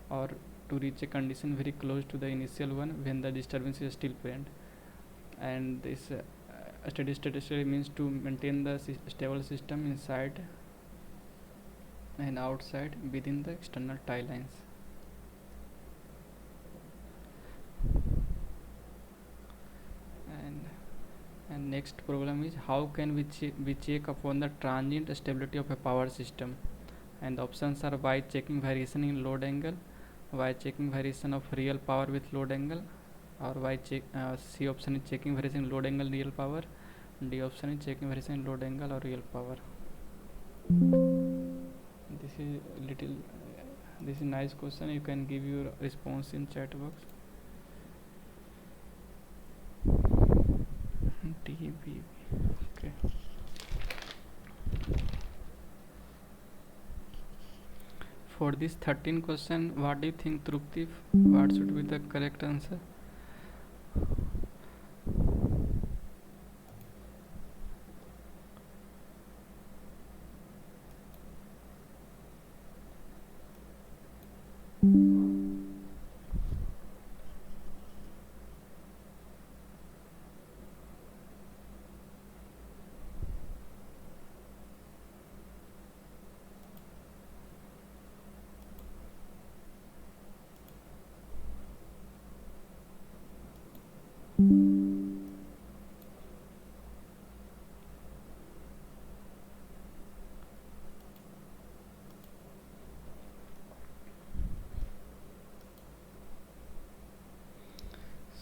or to reach a condition very close to the initial one when the disturbance is still present. And this steady state stability means to maintain the stable system inside and outside within the external tie lines. And next problem is, how can we check upon the transient stability of a power system? And the options are by checking variation in load angle, by checking variation of real power with load angle, or by C option is checking variation in load angle real power, D option is checking variation in load angle or real power. This is nice question. You can give your response in chat box. DB. Okay. For this 13 question, what do you think, Trupti? What should be the correct answer?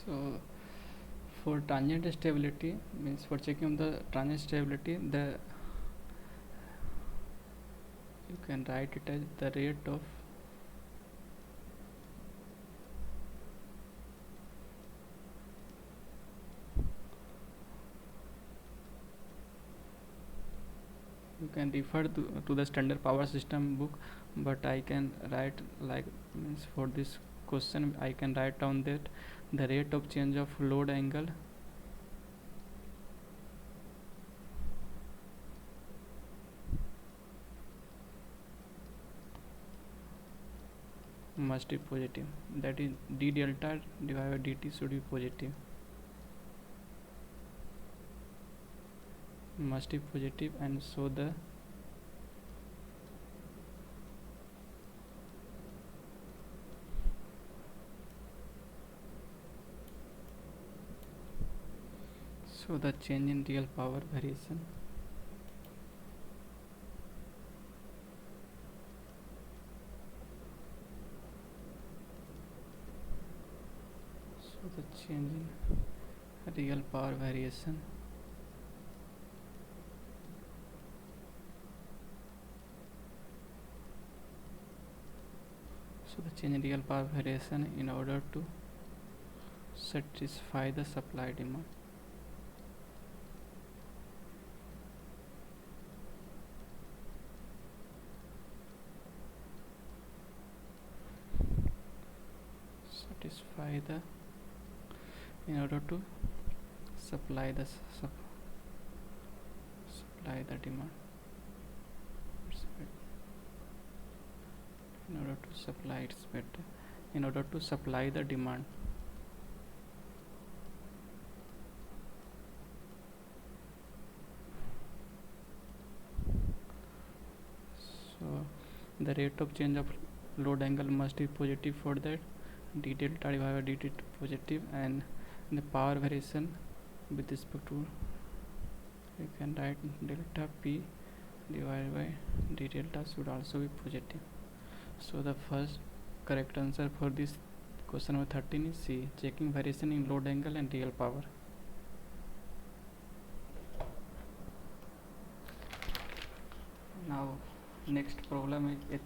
So for transient stability, means for checking the transient stability, the you can write it as the rate of you can refer to the standard power system book, but I can write like, means for this question I can write down that the rate of change of load angle must be positive, that is d delta divided by dt should be positive, must be positive, and so the change in real power variation the change in real power variation real power variation in order to satisfy the supply demand. Satisfy the in order to supply the supply the demand. In order to supply, it's better. In order to supply the demand. the rate of change of load angle must be positive for that, d delta divided by dt positive, and the power variation with respect to, you can write delta p divided by d delta should also be positive. So the first correct answer for this question number 13 is C, checking variation in load angle and real power. Now next problem is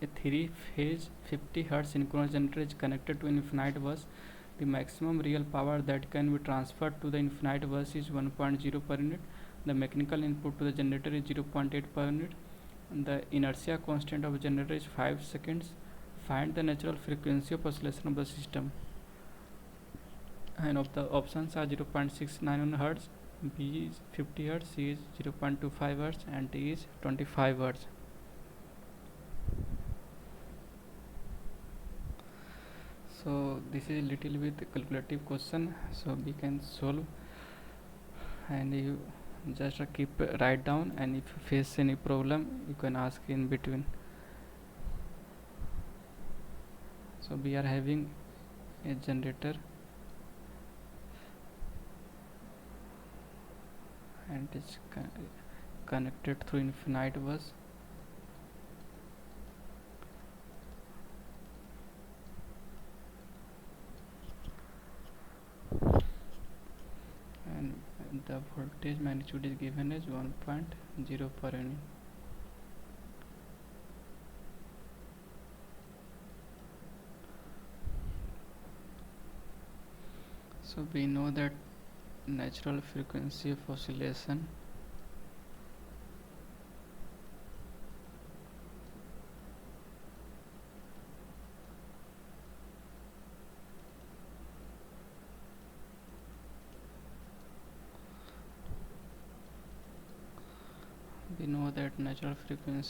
a 3-phase 50 Hz synchronous generator is connected to an infinite bus. The maximum real power that can be transferred to the infinite bus is 1.0 per unit. The mechanical input to the generator is 0.8 per unit. The inertia constant of the generator is 5 seconds. Find the natural frequency of oscillation of the system. And of the options are 0.691 Hz, B is 50 Hz, C is 0.25 Hz, and D is 25 Hz. So this is little bit calculative question, so we can solve, and you just keep write down, and if you face any problem you can ask in between. So we are having a generator and it is connected through infinite bus. And the voltage magnitude is given as 1.0 per unit. So we know that natural frequency of oscillation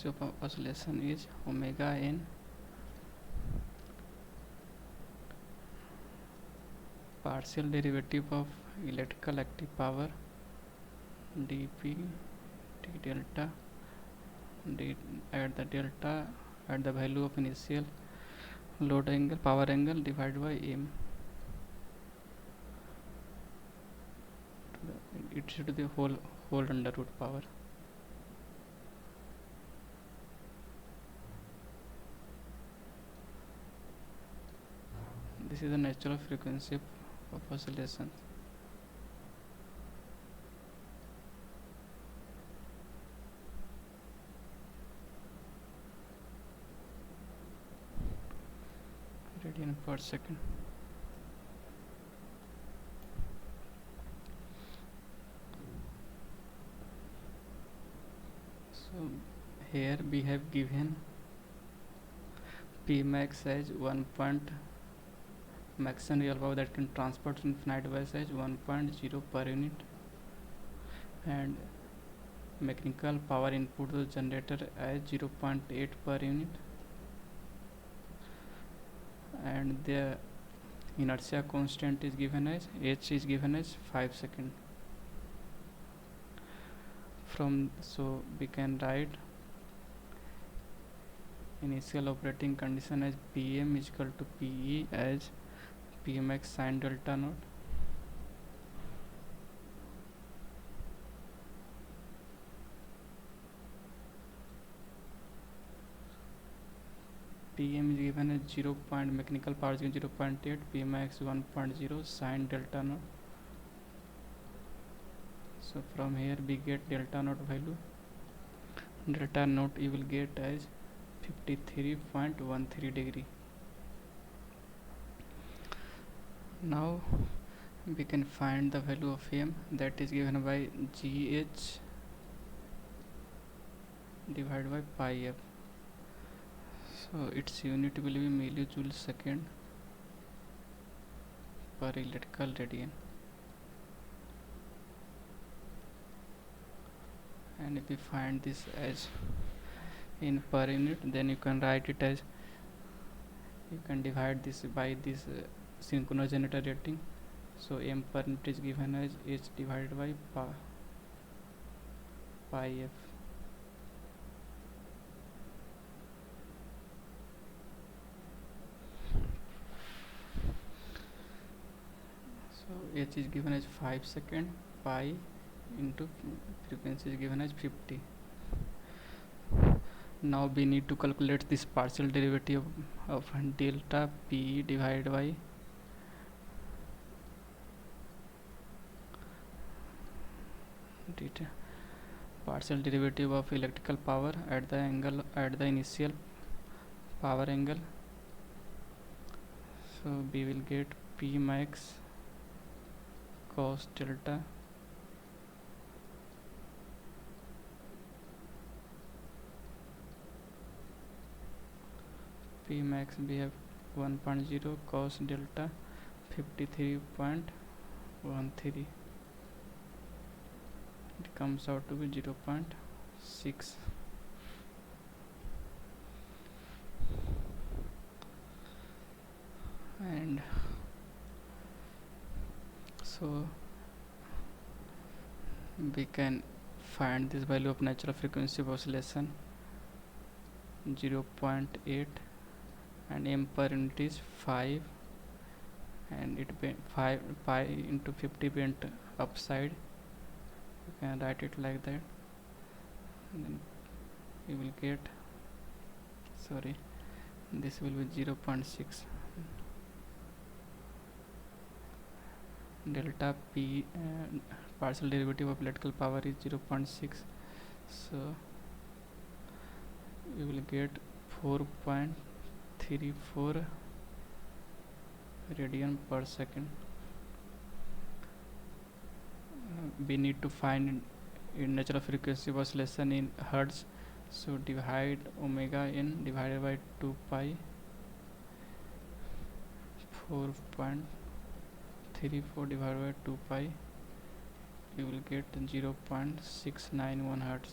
of oscillation is omega n partial derivative of electrical active power dp d delta d at the value of initial load angle power angle divided by m. It should be whole under root power. This is the natural frequency of oscillation. Radian per second. So here we have given P max as 1. Maximum real power that can transport to infinite bus as 1.0 per unit, and mechanical power input to the generator as 0.8 per unit, and the inertia constant is given as h is given as 5 seconds. So we can write initial operating condition as Pm is equal to Pe as Pmax sin delta naught Pm is given as 0. Mechanical power is given 0.8, Pmax 1.0 sin delta naught. So from here we get delta naught value. Delta naught you will get as 53.13 degree. Now we can find the value of m, that is given by gh divided by pi f. So its unit will be millijoule second per electrical radian. And if we find this as in per unit, then you can write it as, you can divide this by this synchronous generator rating. So m per unit is given as h divided by pi f. h is given as 5 second, pi into frequency is given as 50. Now we need to calculate this partial derivative of delta p divided by partial derivative of electrical power at the initial power angle. So we will get p max cos delta p max we have 1.0 cos delta 53.13. It comes out to be 0.6. And so we can find this value of natural frequency of oscillation 0.8, and m per unit is 5, and it 5 pi into 50 bent upside. You can write it like that, and then you will get, sorry, this will be 0.6. Delta p partial derivative of electrical power is 0.6, so you will get 4.34 radian per second. We need to find in natural frequency of oscillation in hertz, so divide omega n divided by 2 pi, 4.34 divided by 2 pi, you will get 0.691 hertz.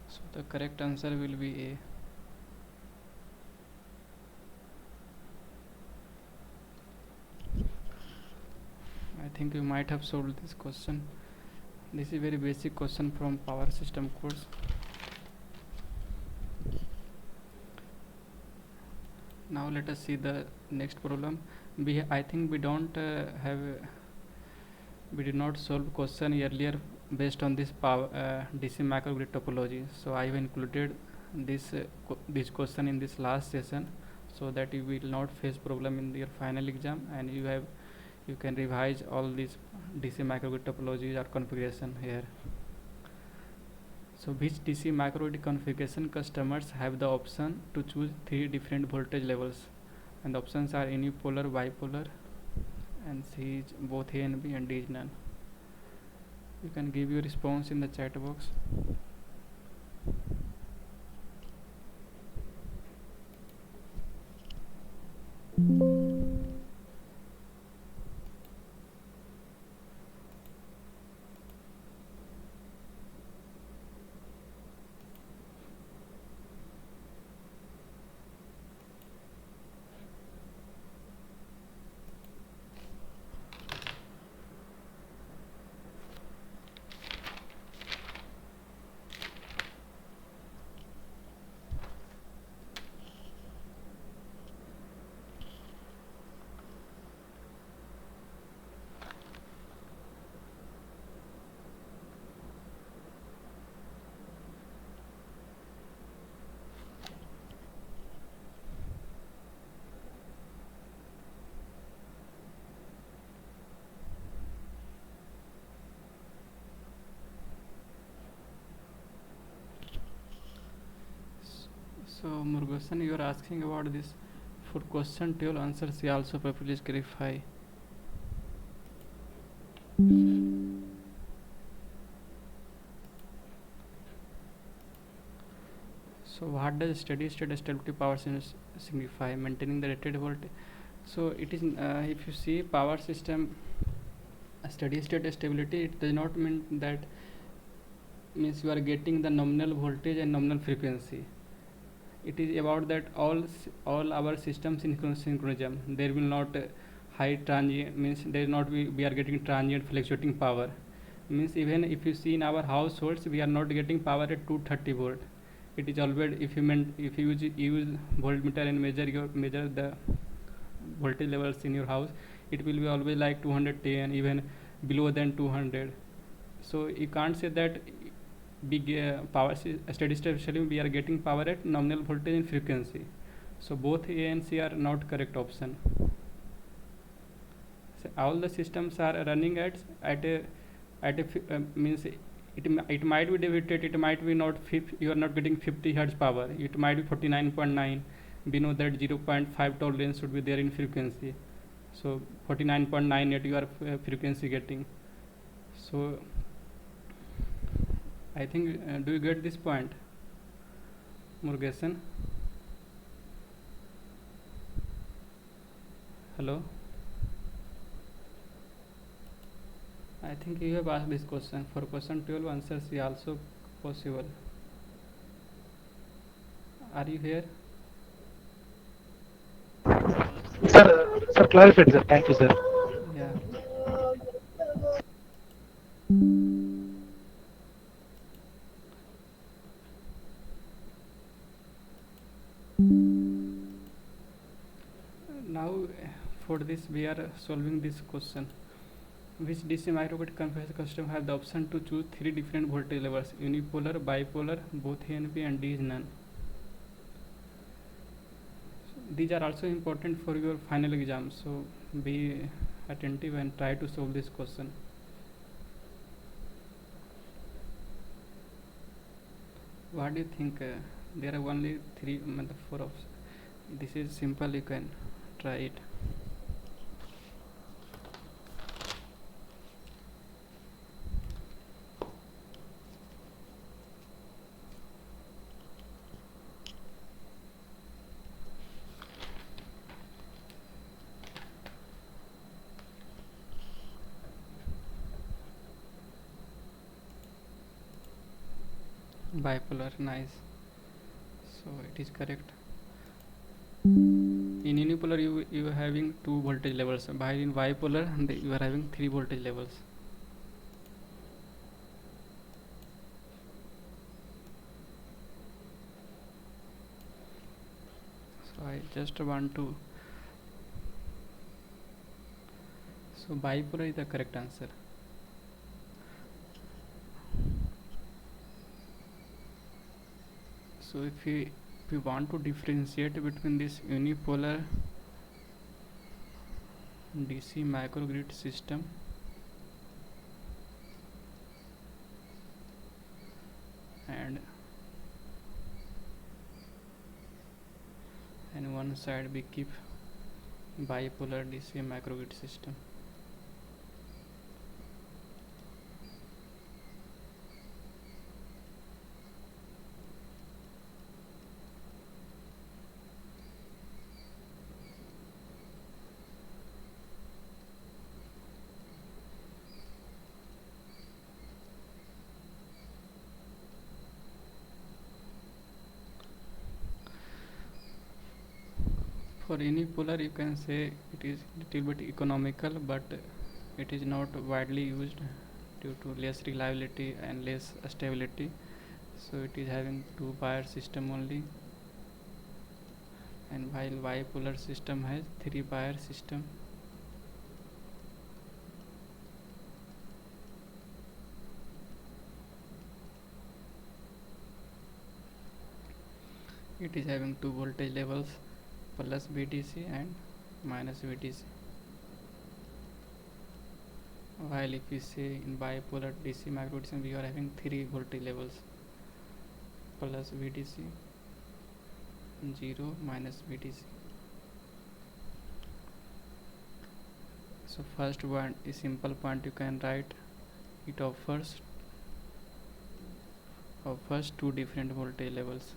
So the correct answer will be A. I think you might have solved this question. This is very basic question from power system course. Now let us see the next problem. I think we don't we did not solve question earlier based on this power DC microgrid topology. So I have included this question in this last session, so that you will not face problem in your final exam, and you can revise all these DC microgrid topologies or configuration here. So which DC microgrid configuration customers have the option to choose 3 different voltage levels, and the options are unipolar, bipolar, and C is both A and B, and D is none. You can give your response in the chat box. So Murugasan, you are asking about this. For question 12 answer C also, please clarify. So what does steady state stability power signify? Maintaining the rated voltage. So it is if you see power system steady state stability, it does not mean that means you are getting the nominal voltage and nominal frequency. It is about that all our systems in synchronism, there will not high transient, means there not we are getting transient fluctuating power. Means even if you see in our households, we are not getting power at 230 volt. it is always, if you use voltmeter and measure the voltage levels in your house, it will be always like 210, even below than 200. So you can't say that big steady state solution we are getting power at nominal voltage and frequency. So both A and C are not correct option. So all the systems are running at a means it might be deviated, it might be not you are not getting 50 hertz power, it might be 49.9. We know that 0.5 tolerance should be there in frequency, so 49.98 you are frequency getting. So I think do you get this point, Murugesan? Hello, I think you have asked this question. For question 12 answers is also possible. Are you here? Sir, clarified, sir. Thank you, sir. Yeah. Now for this we are solving this question. Which DC microgrid conversion custom have the option to choose three different voltage levels: unipolar, bipolar, both NP, and D is none. These are also important for your final exam, so be attentive and try to solve this question. What do you think? There are only three, four options. This is simple, you can try it. Bipolar, nice. So it is correct. In unipolar you are having two voltage levels, while in bipolar you are having three voltage levels. So I just want to, so bipolar is the correct answer. So if you want to differentiate between this unipolar DC microgrid system and one side we keep bipolar DC microgrid system. For unipolar you can say it is little bit economical, but it is not widely used due to less reliability and less stability. So it is having two wire system only, and while bipolar system has three wire system. It is having two voltage levels, plus VDC and minus VDC. While if we say in bipolar DC microgrid we are having three voltage levels, plus VDC, 0, minus VDC. So first one is simple point, you can write it offers two different voltage levels.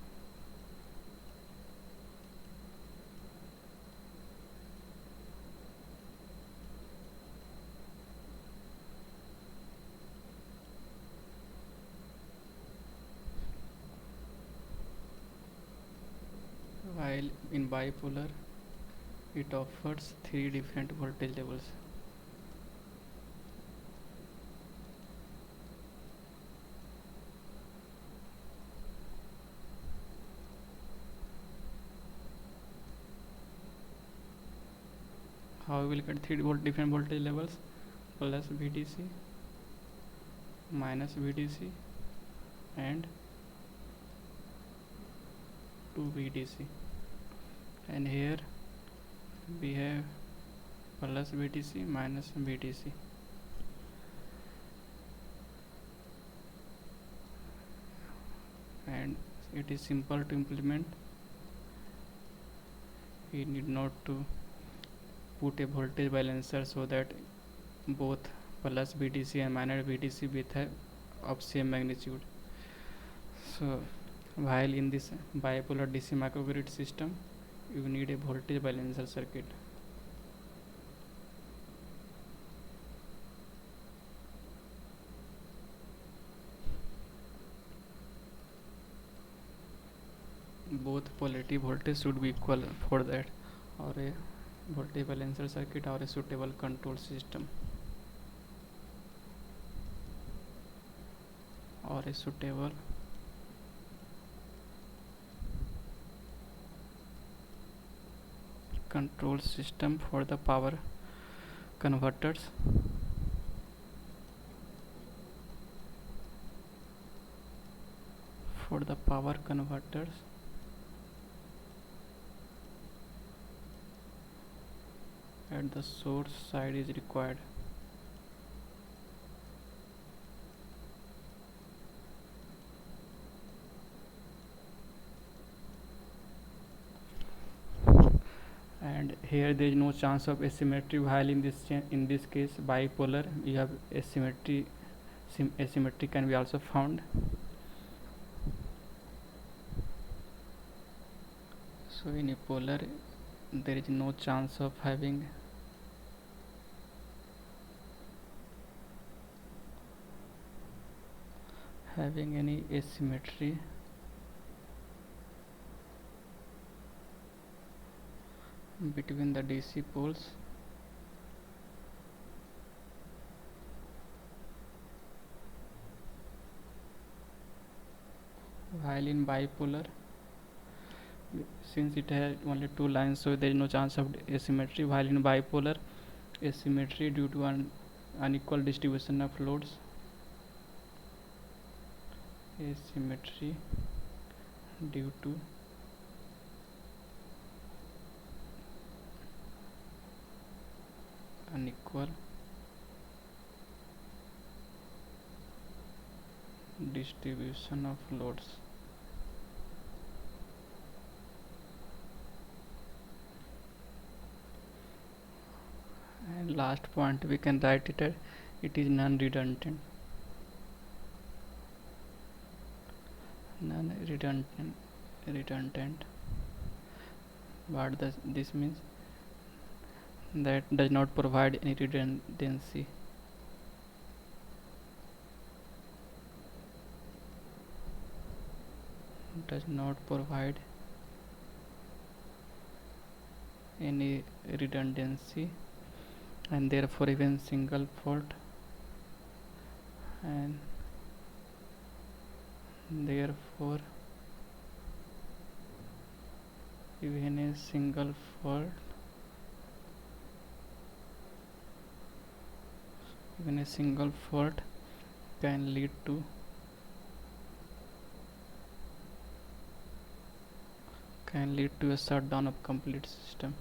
While in bipolar it offers three different voltage levels. how we will get different voltage levels? Plus VDC, minus VDC, and 2 VDC. And here we have plus VDC minus VDC. And it is simple to implement. We need not to put a voltage balancer so that both plus VDC and minus VDC with of same magnitude. So while in this bipolar DC microgrid system, you need a voltage balancer circuit. Both polarity voltage should be equal for that, or a voltage balancer circuit or a suitable control system, or a suitable control system for the power converters. For the power converters, at the source side is required. And here there is no chance of asymmetry, while in this case bipolar you have asymmetry. Asymmetry can be also found. So in a polar there is no chance of having any asymmetry. Between the DC poles. While in bipolar, since it has only two lines, so there is no chance of asymmetry. While in bipolar, asymmetry due to an unequal distribution of loads. Asymmetry due to unequal distribution of loads. And last point, we can write it as it is non-redundant. Redundant. What does this means? That does not provide any redundancy. Does not provide any redundancy, and therefore even single fault, and therefore even a single fault can lead to a shutdown of complete system.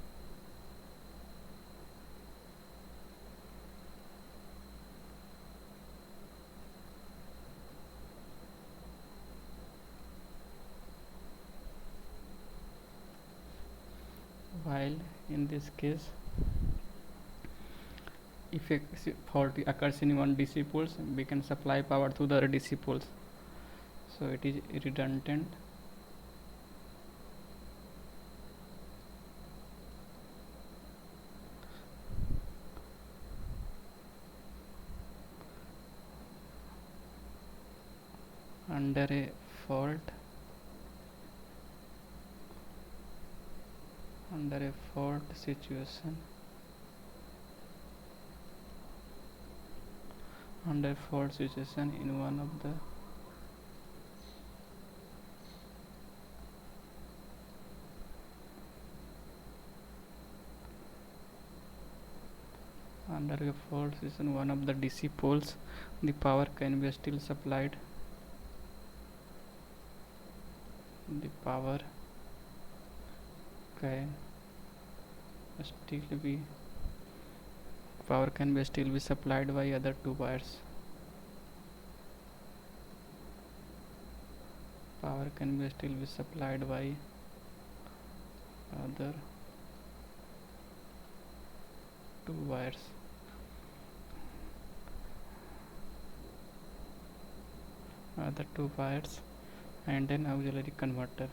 While in this case, if a fault occurs in one DC poles, we can supply power to the other DC poles, so it is redundant. Under a fault situation, in one of the Under a fault situation, one of the DC poles, the power can be still supplied. The power can still be supplied by other two wires. Power can be still be supplied by other two wires. Other two wires and an auxiliary converter.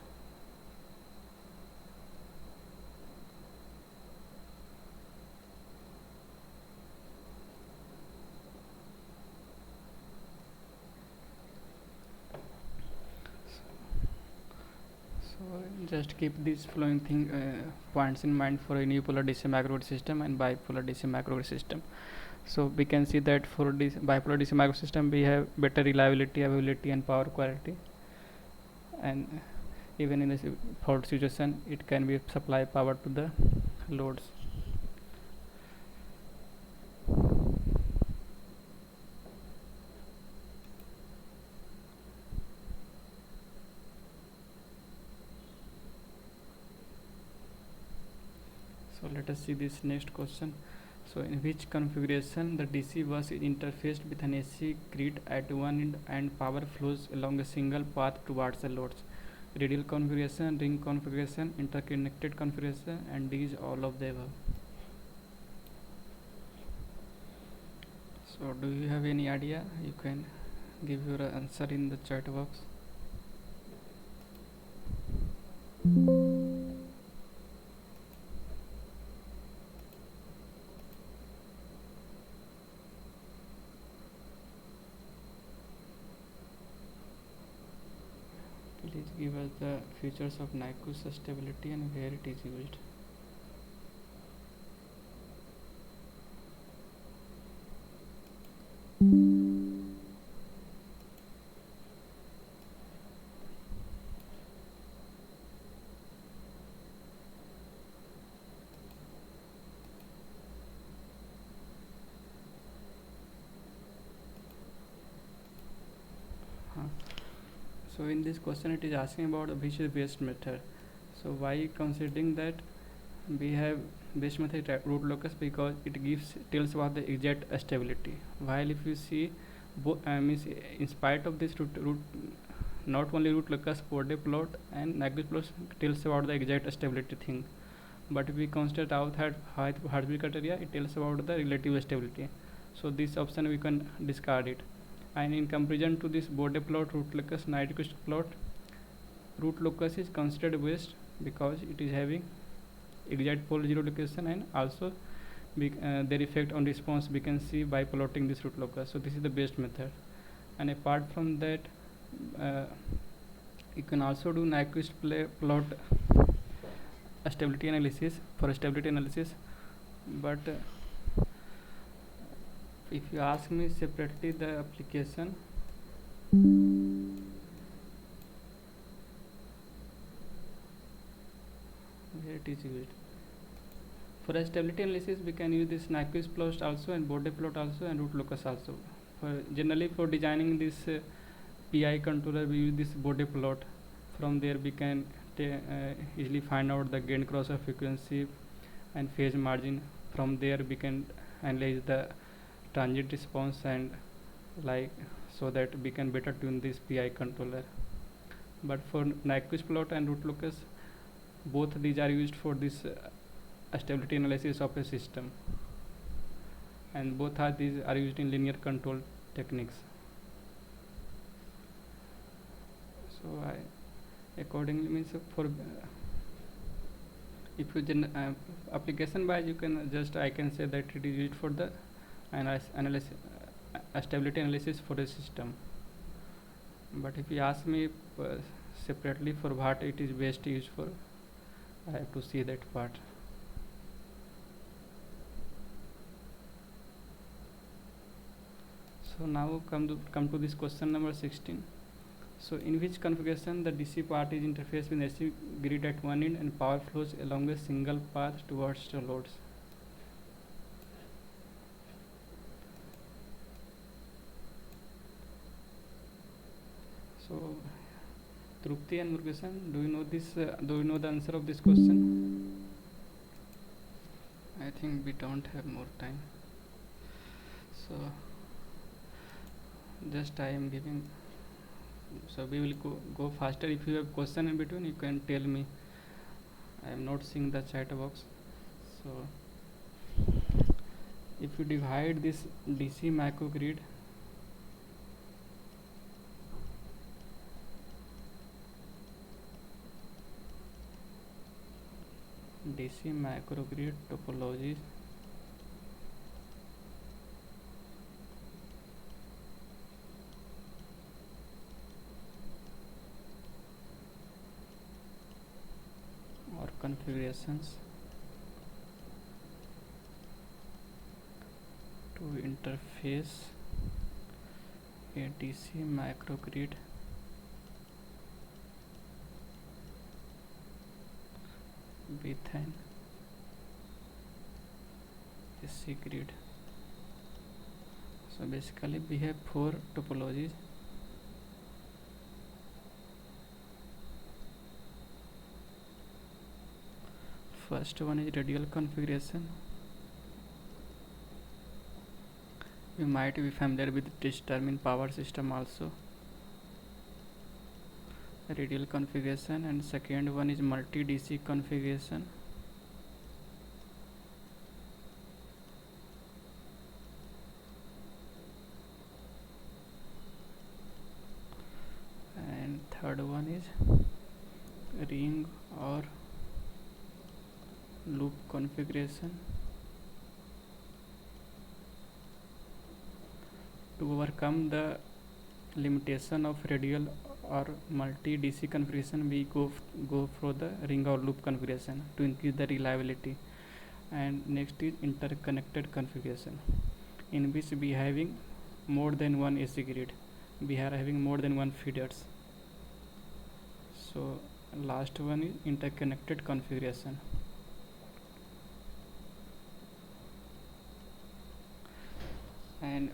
So just keep these flowing points in mind for a unipolar DC microgrid system and bipolar DC microgrid system. So we can see that for this bipolar DC microgrid system we have better reliability, availability and power quality, and even in this fault situation it can be supply power to the loads. So let us see this next question. So in which configuration the DC bus is interfaced with an AC grid at one end and power flows along a single path towards the loads? Radial configuration, ring configuration, interconnected configuration, and D is all of the above. So do you have any idea? You can give your answer in the chat box. Please give us the features of Nyquist stability and where it is used. So in this question it is asking about which is best method. So why considering that we have best method root locus, because it tells about the exact stability. While if you see means in spite of this root not only root locus, Bode plot and Nyquist plot tells about the exact stability thing, but if we consider Hartsville criteria, it tells about the relative stability. So this option we can discard it. And in comparison to this Bode plot, root locus, Nyquist plot, root locus is considered best because it is having exact pole zero location, and also their effect on response we can see by plotting this root locus. So this is the best method. And apart from that, you can also do Nyquist plot stability analysis for stability analysis, but if you ask me separately the application, where it is used for stability analysis, we can use this Nyquist plot also and Bode plot also and root locus also. Generally for designing this PI controller we use this Bode plot. From there we can easily find out the gain crossover frequency and phase margin. From there we can analyze the transient response and so that we can better tune this PI controller. But for Nyquist plot and root locus, both these are used for this stability analysis of a system, and both these are used in linear control techniques. So accordingly means for if you application wise, you can I can say that it is used for the analysis stability analysis for a system. But if you ask me separately for what it is best used for, I have to see that part. So now come to this question number 16. So in which configuration the DC part is interfaced with AC grid at one end and power flows along a single path towards the loads? So Trupti and Murugesan, do you know this? Do you know the answer of this question? I think we don't have more time. So just I am giving. So we will go faster. If you have question in between, you can tell me. I am not seeing the chat box. So if you divide this DC microgrid topologies, or configurations to interface a DC microgrid with an AC grid. So basically we have four topologies. First one is radial configuration. You might be familiar with this term in power system also. Radial configuration, and second one is multi DC configuration. And third one is ring or loop configuration. To overcome the limitation of radial or multi DC configuration, we go for the ring or loop configuration to increase the reliability. And next is interconnected configuration, in which we having more than one AC grid. We are having more than one feeders. So last one is interconnected configuration. And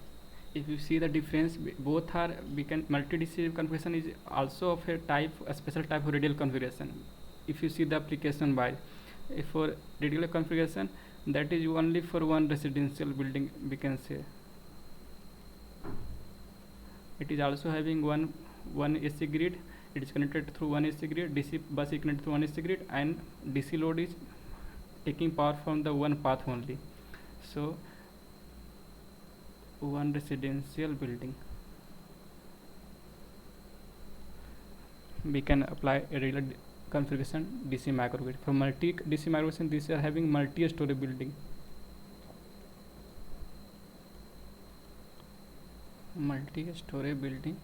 if you see the difference, both are, we can, multi-DC configuration is also of a special type of radial configuration. If you see the application by, if for radial configuration, that is only for one residential building, we can say. It is also having one AC grid. It is connected through one AC grid. DC bus is connected through one AC grid, and DC load is taking power from the one path only. So one residential building, we can apply a regular configuration DC microgrid. For multi DC microgrid, these are having multi-story building. Multi-story building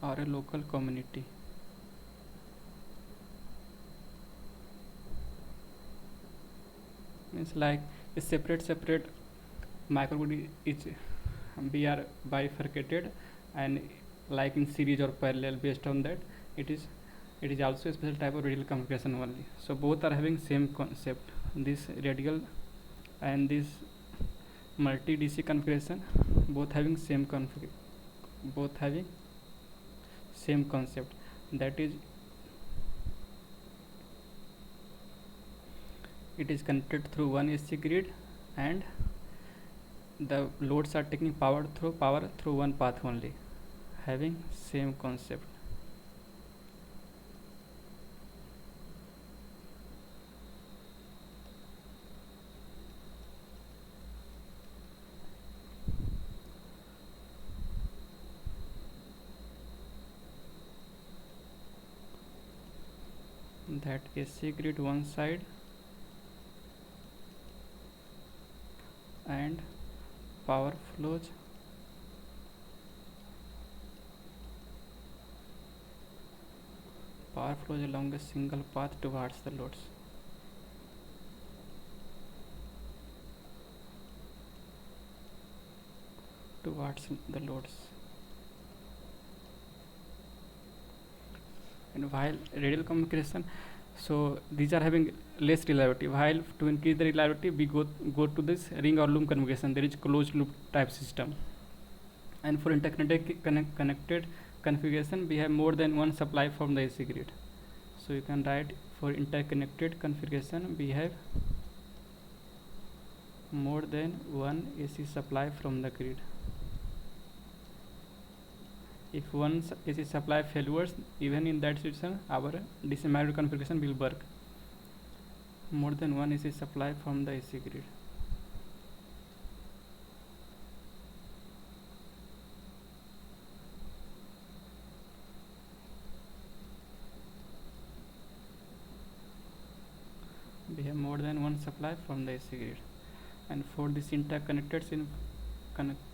or a local community. Means like a separate microgrid is, we are bifurcated, and like in series or parallel, based on that it is also a special type of radial configuration only. So both are having same concept. This radial and this multi DC configuration, both having same concept, that is, it is connected through one AC grid, and the loads are taking power through one path only, having same concept. That AC grid one side, and power flows along a single path towards the loads. And while radial configuration, So these are having less reliability. While to increase the reliability, we go to this ring or loop configuration. There is closed loop type system. And for interconnected connected configuration, we have more than one supply from the AC grid. So you can write for interconnected configuration, we have more than one AC supply from the grid. If one AC supply failures, even in that situation, our DC microgrid configuration will work. More than one AC supply from the AC grid. We have more than one supply from the AC grid. And for this interconnected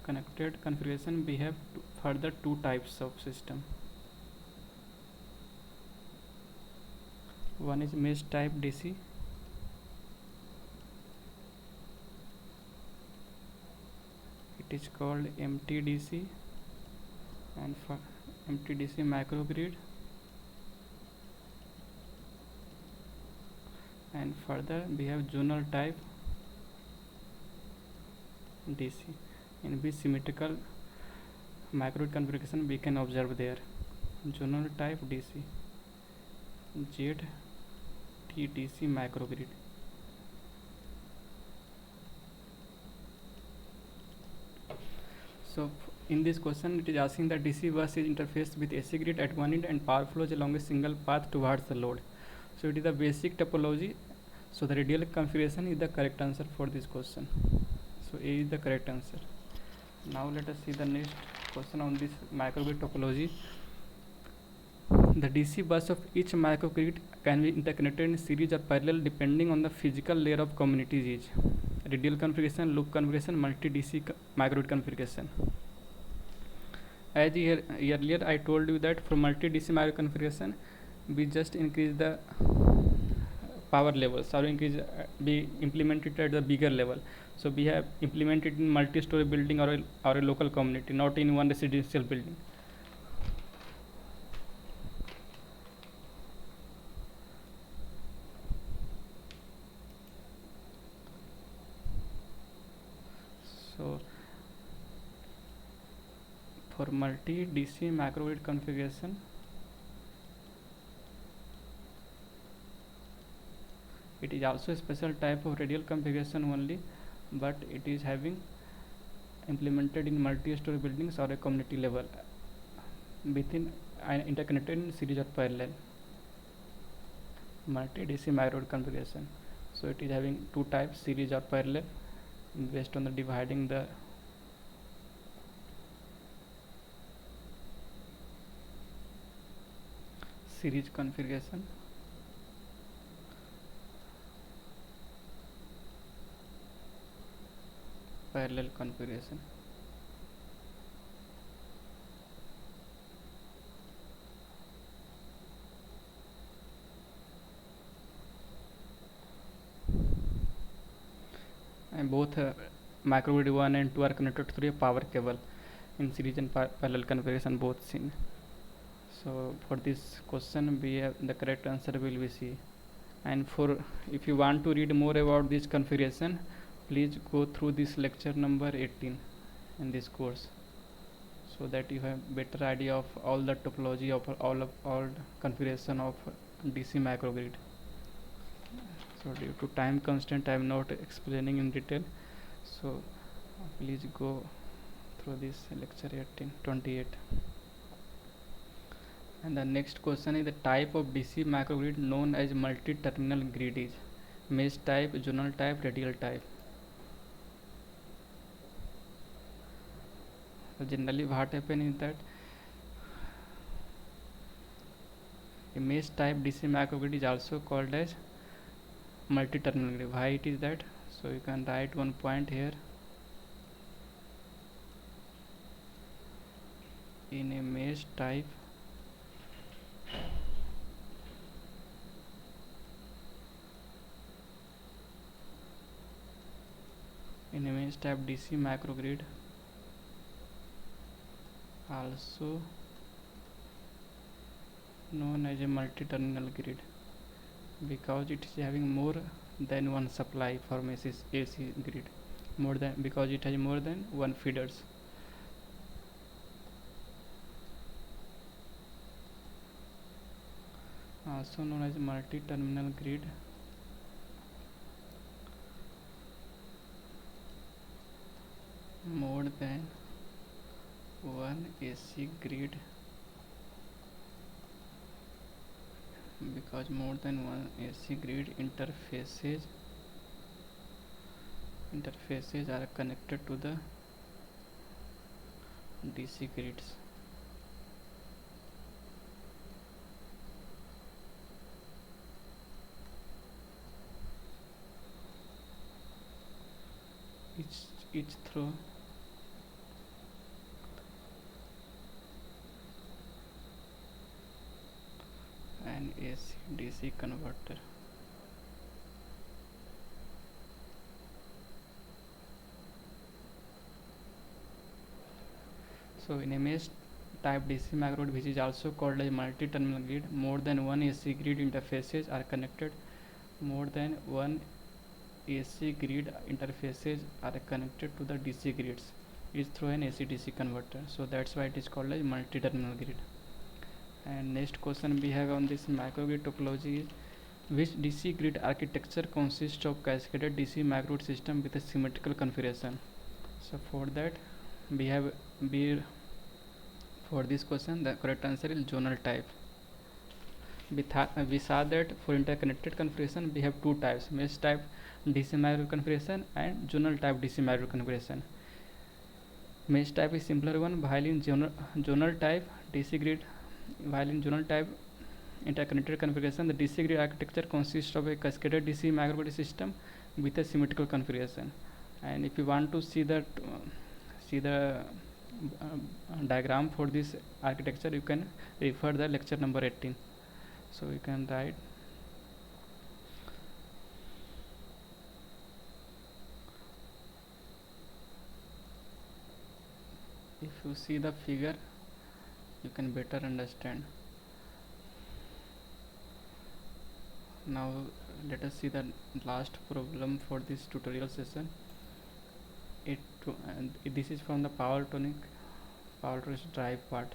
connected configuration, we have further two types of system. One is mesh type DC. It is called MTDC, and for MTDC microgrid. And further we have zonal type DC. In which symmetrical microgrid configuration we can observe there. Zonal type DC, ZTDC microgrid. So in this question it is asking that DC bus is interfaced with AC grid at one end and power flows along a single path towards the load. So it is the basic topology. So the radial configuration is the correct answer for this question. So A is the correct answer. Now let us see the next question on this microgrid topology. The DC bus of each microgrid can be interconnected in series or parallel depending on the physical layer of communities each. Radial configuration, loop configuration, multi-DC microgrid configuration. As earlier I told you that for multi-DC microgrid configuration, we just increase the power levels or be implemented at the bigger level. So we have implemented in multi-story building or a local community, not in one residential building. So for multi-DC microgrid configuration, it is also a special type of radial configuration only, but it is having implemented in multi-story buildings or a community level within interconnected in series or parallel. Multi-DC microgrid configuration. So it is having two types, series or parallel, based on the dividing the series configuration. Parallel configuration. And both microgrid 1 and 2 are connected through a power cable in series and parallel configuration, both seen. So for this question we have the correct answer will be C. And for if you want to read more about this configuration, please go through this lecture number 18 in this course, so that you have better idea of all the topology of all configuration of DC microgrid. So due to time constraint I am not explaining in detail, so please go through this lecture 28. And the next question is the type of DC microgrid known as multi-terminal grid is mesh type, zonal type, radial type. So generally what happens is that a mesh type DC microgrid is also called as multi-terminal grid. Why it is that? So you can write one point here. In a mesh type, DC microgrid, also known as a multi-terminal grid. because it is having more than one supply from AC grid, more than, because it has more than one feeders. Also known as multi-terminal grid. More than one AC grid, because more than one AC grid interfaces are connected to the DC grids. Each through an AC DC converter. So in a mesh type DC microgrid, which is also called a multi-terminal grid, more than one AC grid interfaces are connected. More than one AC grid interfaces are connected to the DC grids is through an AC DC converter. So that's why it is called a multi-terminal grid. And next question we have on this microgrid topology is, which DC grid architecture consists of cascaded DC microgrid system with a symmetrical configuration? So for that we have for this question the correct answer is zonal type. We saw that for interconnected configuration we have two types: mesh type DC microgrid configuration and zonal type DC microgrid configuration. Mesh type is simpler one, while in zonal type DC grid, while in zonal type interconnected configuration, the DC grid architecture consists of a cascaded DC microgrid system with a symmetrical configuration. And if you want to see the diagram for this architecture, you can refer the lecture number 18. So you can write if you see the figure you can better understand. Now let us see the last problem for this tutorial session. This is from the power tonic drive part.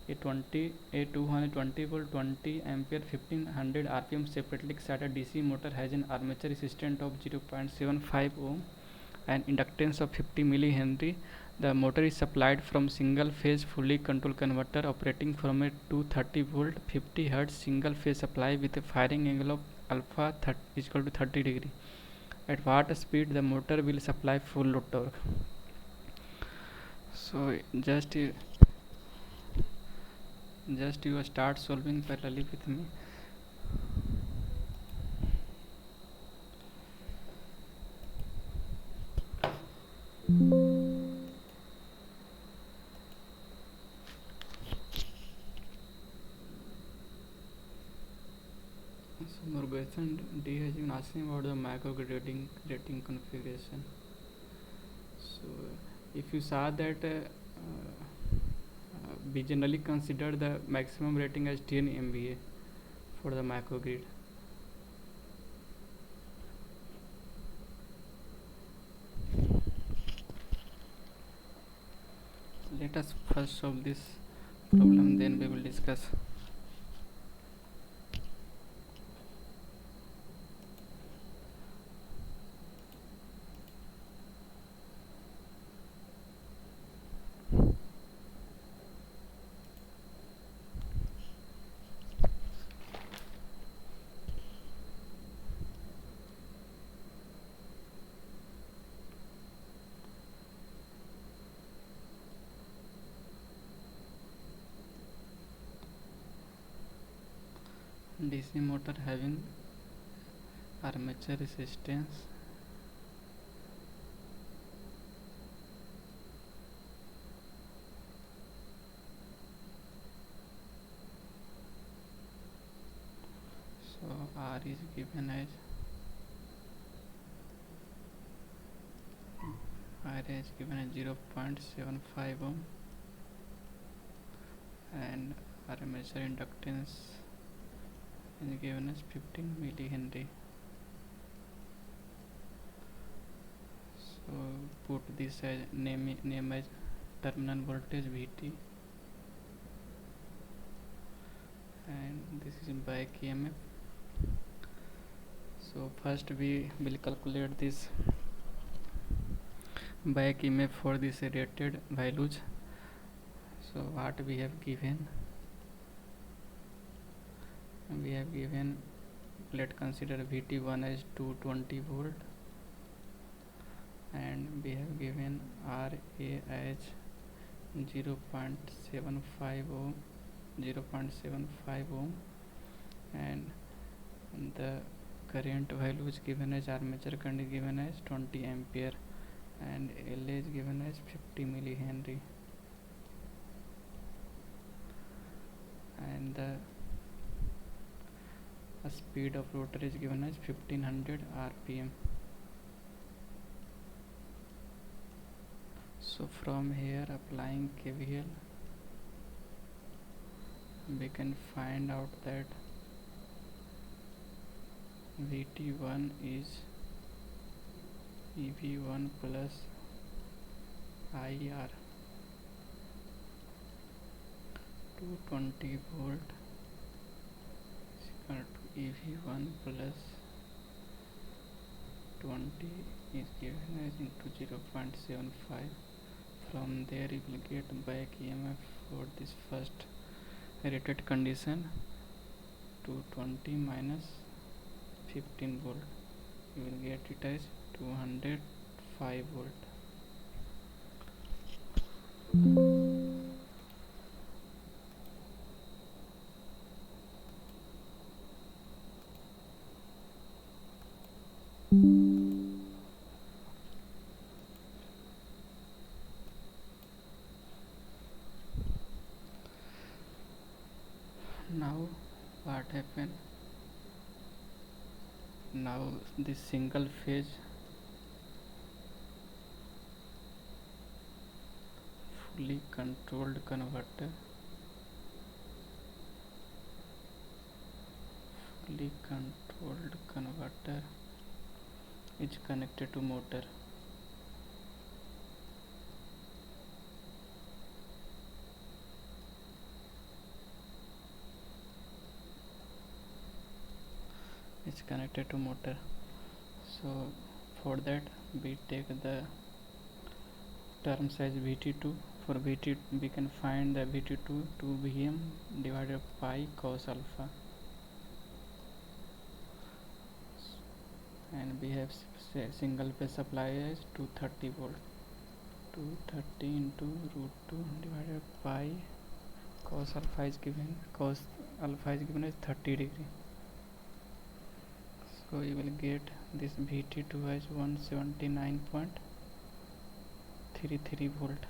A 220 volt 20 ampere 1500 rpm separately excited DC motor has an armature resistance of 0.75 ohm and inductance of 50 millihenry. The motor is supplied from single phase fully controlled converter operating from a 230 volt 50 Hz single phase supply with a firing angle of alpha is equal to 30 degree. At what speed the motor will supply full load torque? So just you start solving parallelly with me. So Murugan D has been asking about the microgrid rating configuration. So if you saw that we generally consider the maximum rating as 10 MVA for the microgrid. Let us first solve this problem, then we will discuss. DC motor having armature resistance so R is given as is given as 0.75 ohm and armature inductance is given as 15 millihenry. So put this as name as terminal voltage Vt, and this is back EMF. So first we will calculate this back EMF for this rated values. So what we have given, let's consider Vt1 as 220 volt, and we have given Ra as 0.75 ohm, and the current value is given as armature current is given as 20 ampere, and La is given as 50 millihenry, and the speed of rotor is given as 1500 rpm. So from here, applying KVL, we can find out that Vt1 is EV1 plus IR, 220 volt is equal to EV1 plus 20 is given as into 0.75. From there you will get back EMF for this first rated condition, 220 minus 15 volt, you will get it as 205 volt. Now what happened? Now this single phase fully controlled converter is connected to motor. So for that we take the terms as Vt2. For Vt we can find the Vt2 to Vm divided by cos alpha, and we have single phase supply as 230 volt, 230 into root 2 divided by cos alpha is given as 30 degree. So you will get this Vt2 as 179.33 volt.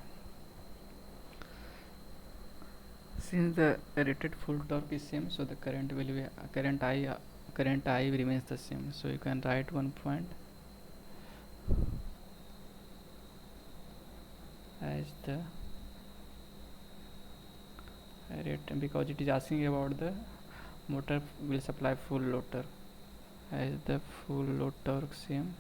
Since the rated full torque is same, so the current I remains the same. So you can write 1 point as the rate, because it is asking about the motor will supply full load torque, as the full load torque same.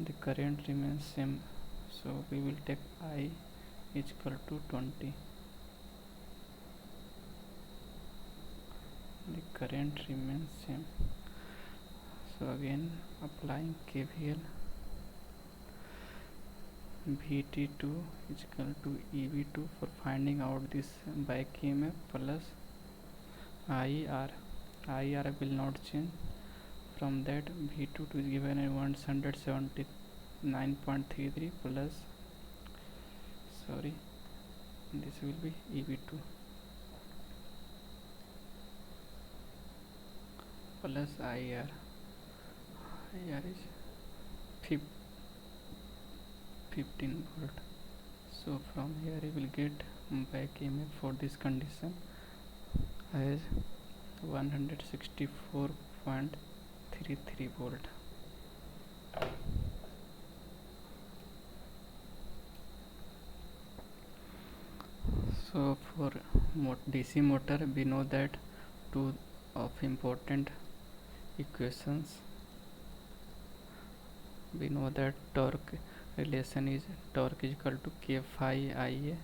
The current remains same, so we will take I is equal to 20. The current remains same. So again applying KVL, Vt2 is equal to EV2 for finding out this back EMF plus IR. IR will not change. From that V22 is given at 179.33 plus, this will be EV2 plus IR. IR is 15 volt. So from here you will get back EMF for this condition as 164.33 volt. So for DC motor, we know that two of important equations. We know that torque relation is torque is equal to K phi Ia,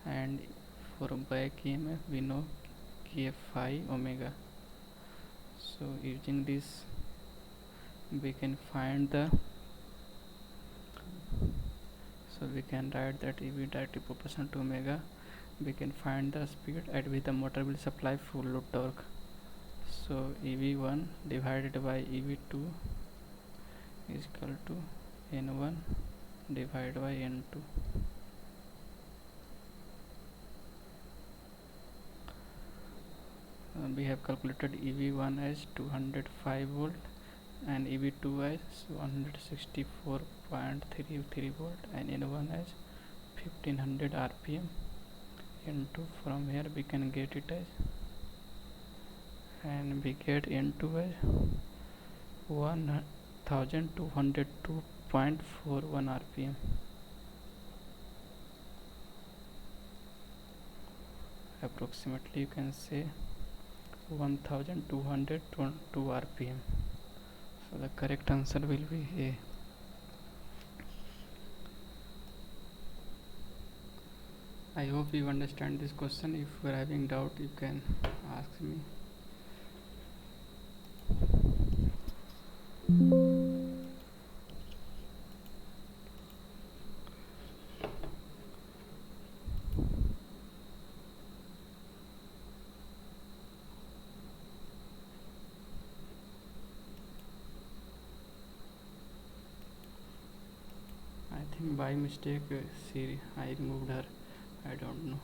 and for back EMF we know K phi omega. So using this we can find the, so we can write that EV directly proportional to omega. We can find the speed at which the motor will supply full load torque. So EV1 divided by EV2 is equal to N1 divided by N2. We have calculated EV1 as 205 volt and EV2 as 164.33 volt and N1 as 1500 rpm. N2 from here we can get it as, and we get N2 as 1202.41 rpm. Approximately you can say 1202 rpm. So the correct answer will be A. I hope you understand this question. If you are having doubt, you can ask me. I think by mistake Siri, I removed her. I don't know.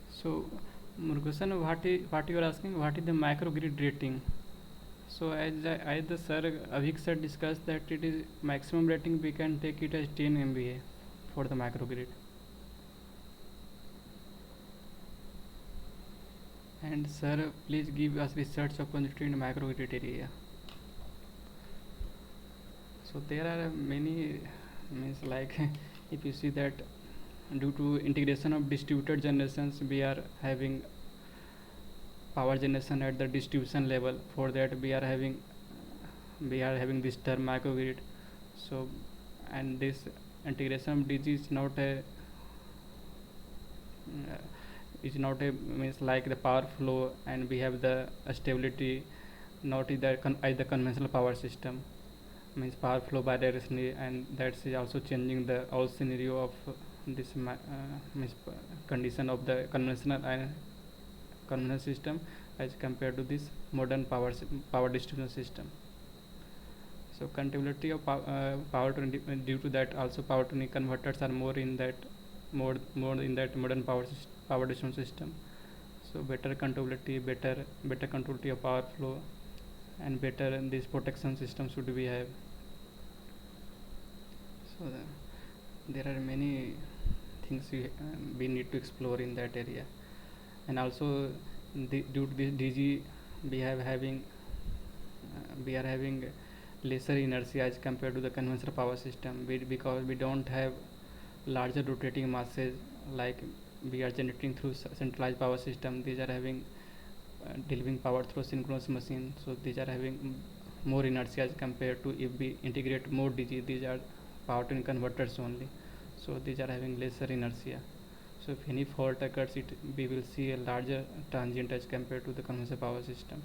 So Murugasan, what you are asking? What is the microgrid rating? So as the sir Avik sir discussed that it is maximum rating, we can take it as 10 MVA for the microgrid. And sir, please give us research opportunity in microgrid area. So there are many, means like if you see that due to integration of distributed generations, we are having power generation at the distribution level. For that we are having this term microgrid. So and this integration of DG is not a means like the power flow, and we have the stability not in the as the conventional power system, means power flow bidirectionally, and that's also changing the whole scenario of this means condition of the conventional system as compared to this modern power distribution system. So conductivity of power due to that also power to converters are more in that modern power distribution system. So better conductivity, better conductivity of power flow, and better this protection system should we have. So there are many things we need to explore in that area. And also due to this DG we are having lesser inertia as compared to the conventional power system, because we don't have larger rotating masses like we are generating through centralized power system. These are having delivering power through synchronous machine, so these are having more inertia as compared to if we integrate more DG. These are power to converters only, so these are having lesser inertia. So if any fault occurs, we will see a larger transient as compared to the conventional power system,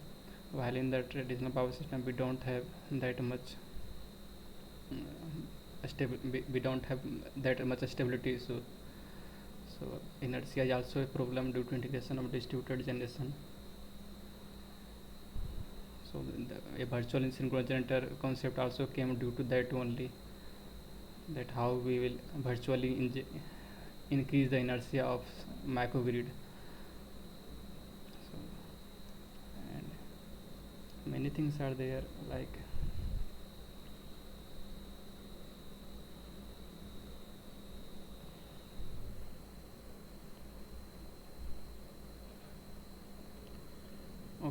while in the traditional power system we don't have that much we don't have that much stability. So inertia is also a problem due to integration of distributed generation. So a virtual synchronous generator concept also came due to that only, that how we will virtually increase the inertia of microgrid. So, and many things are there, like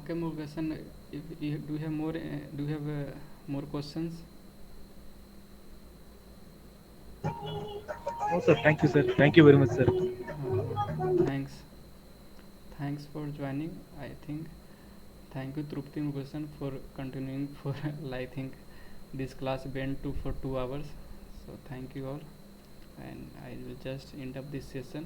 Okay, Mukesan, if you do you have more questions? No, sir. Thank you, sir. Thank you very much, sir. Thanks. Thanks for joining. I think thank you Trupti Mukesan for continuing for I think this class went to for 2 hours. So thank you all, and I will just end up this session.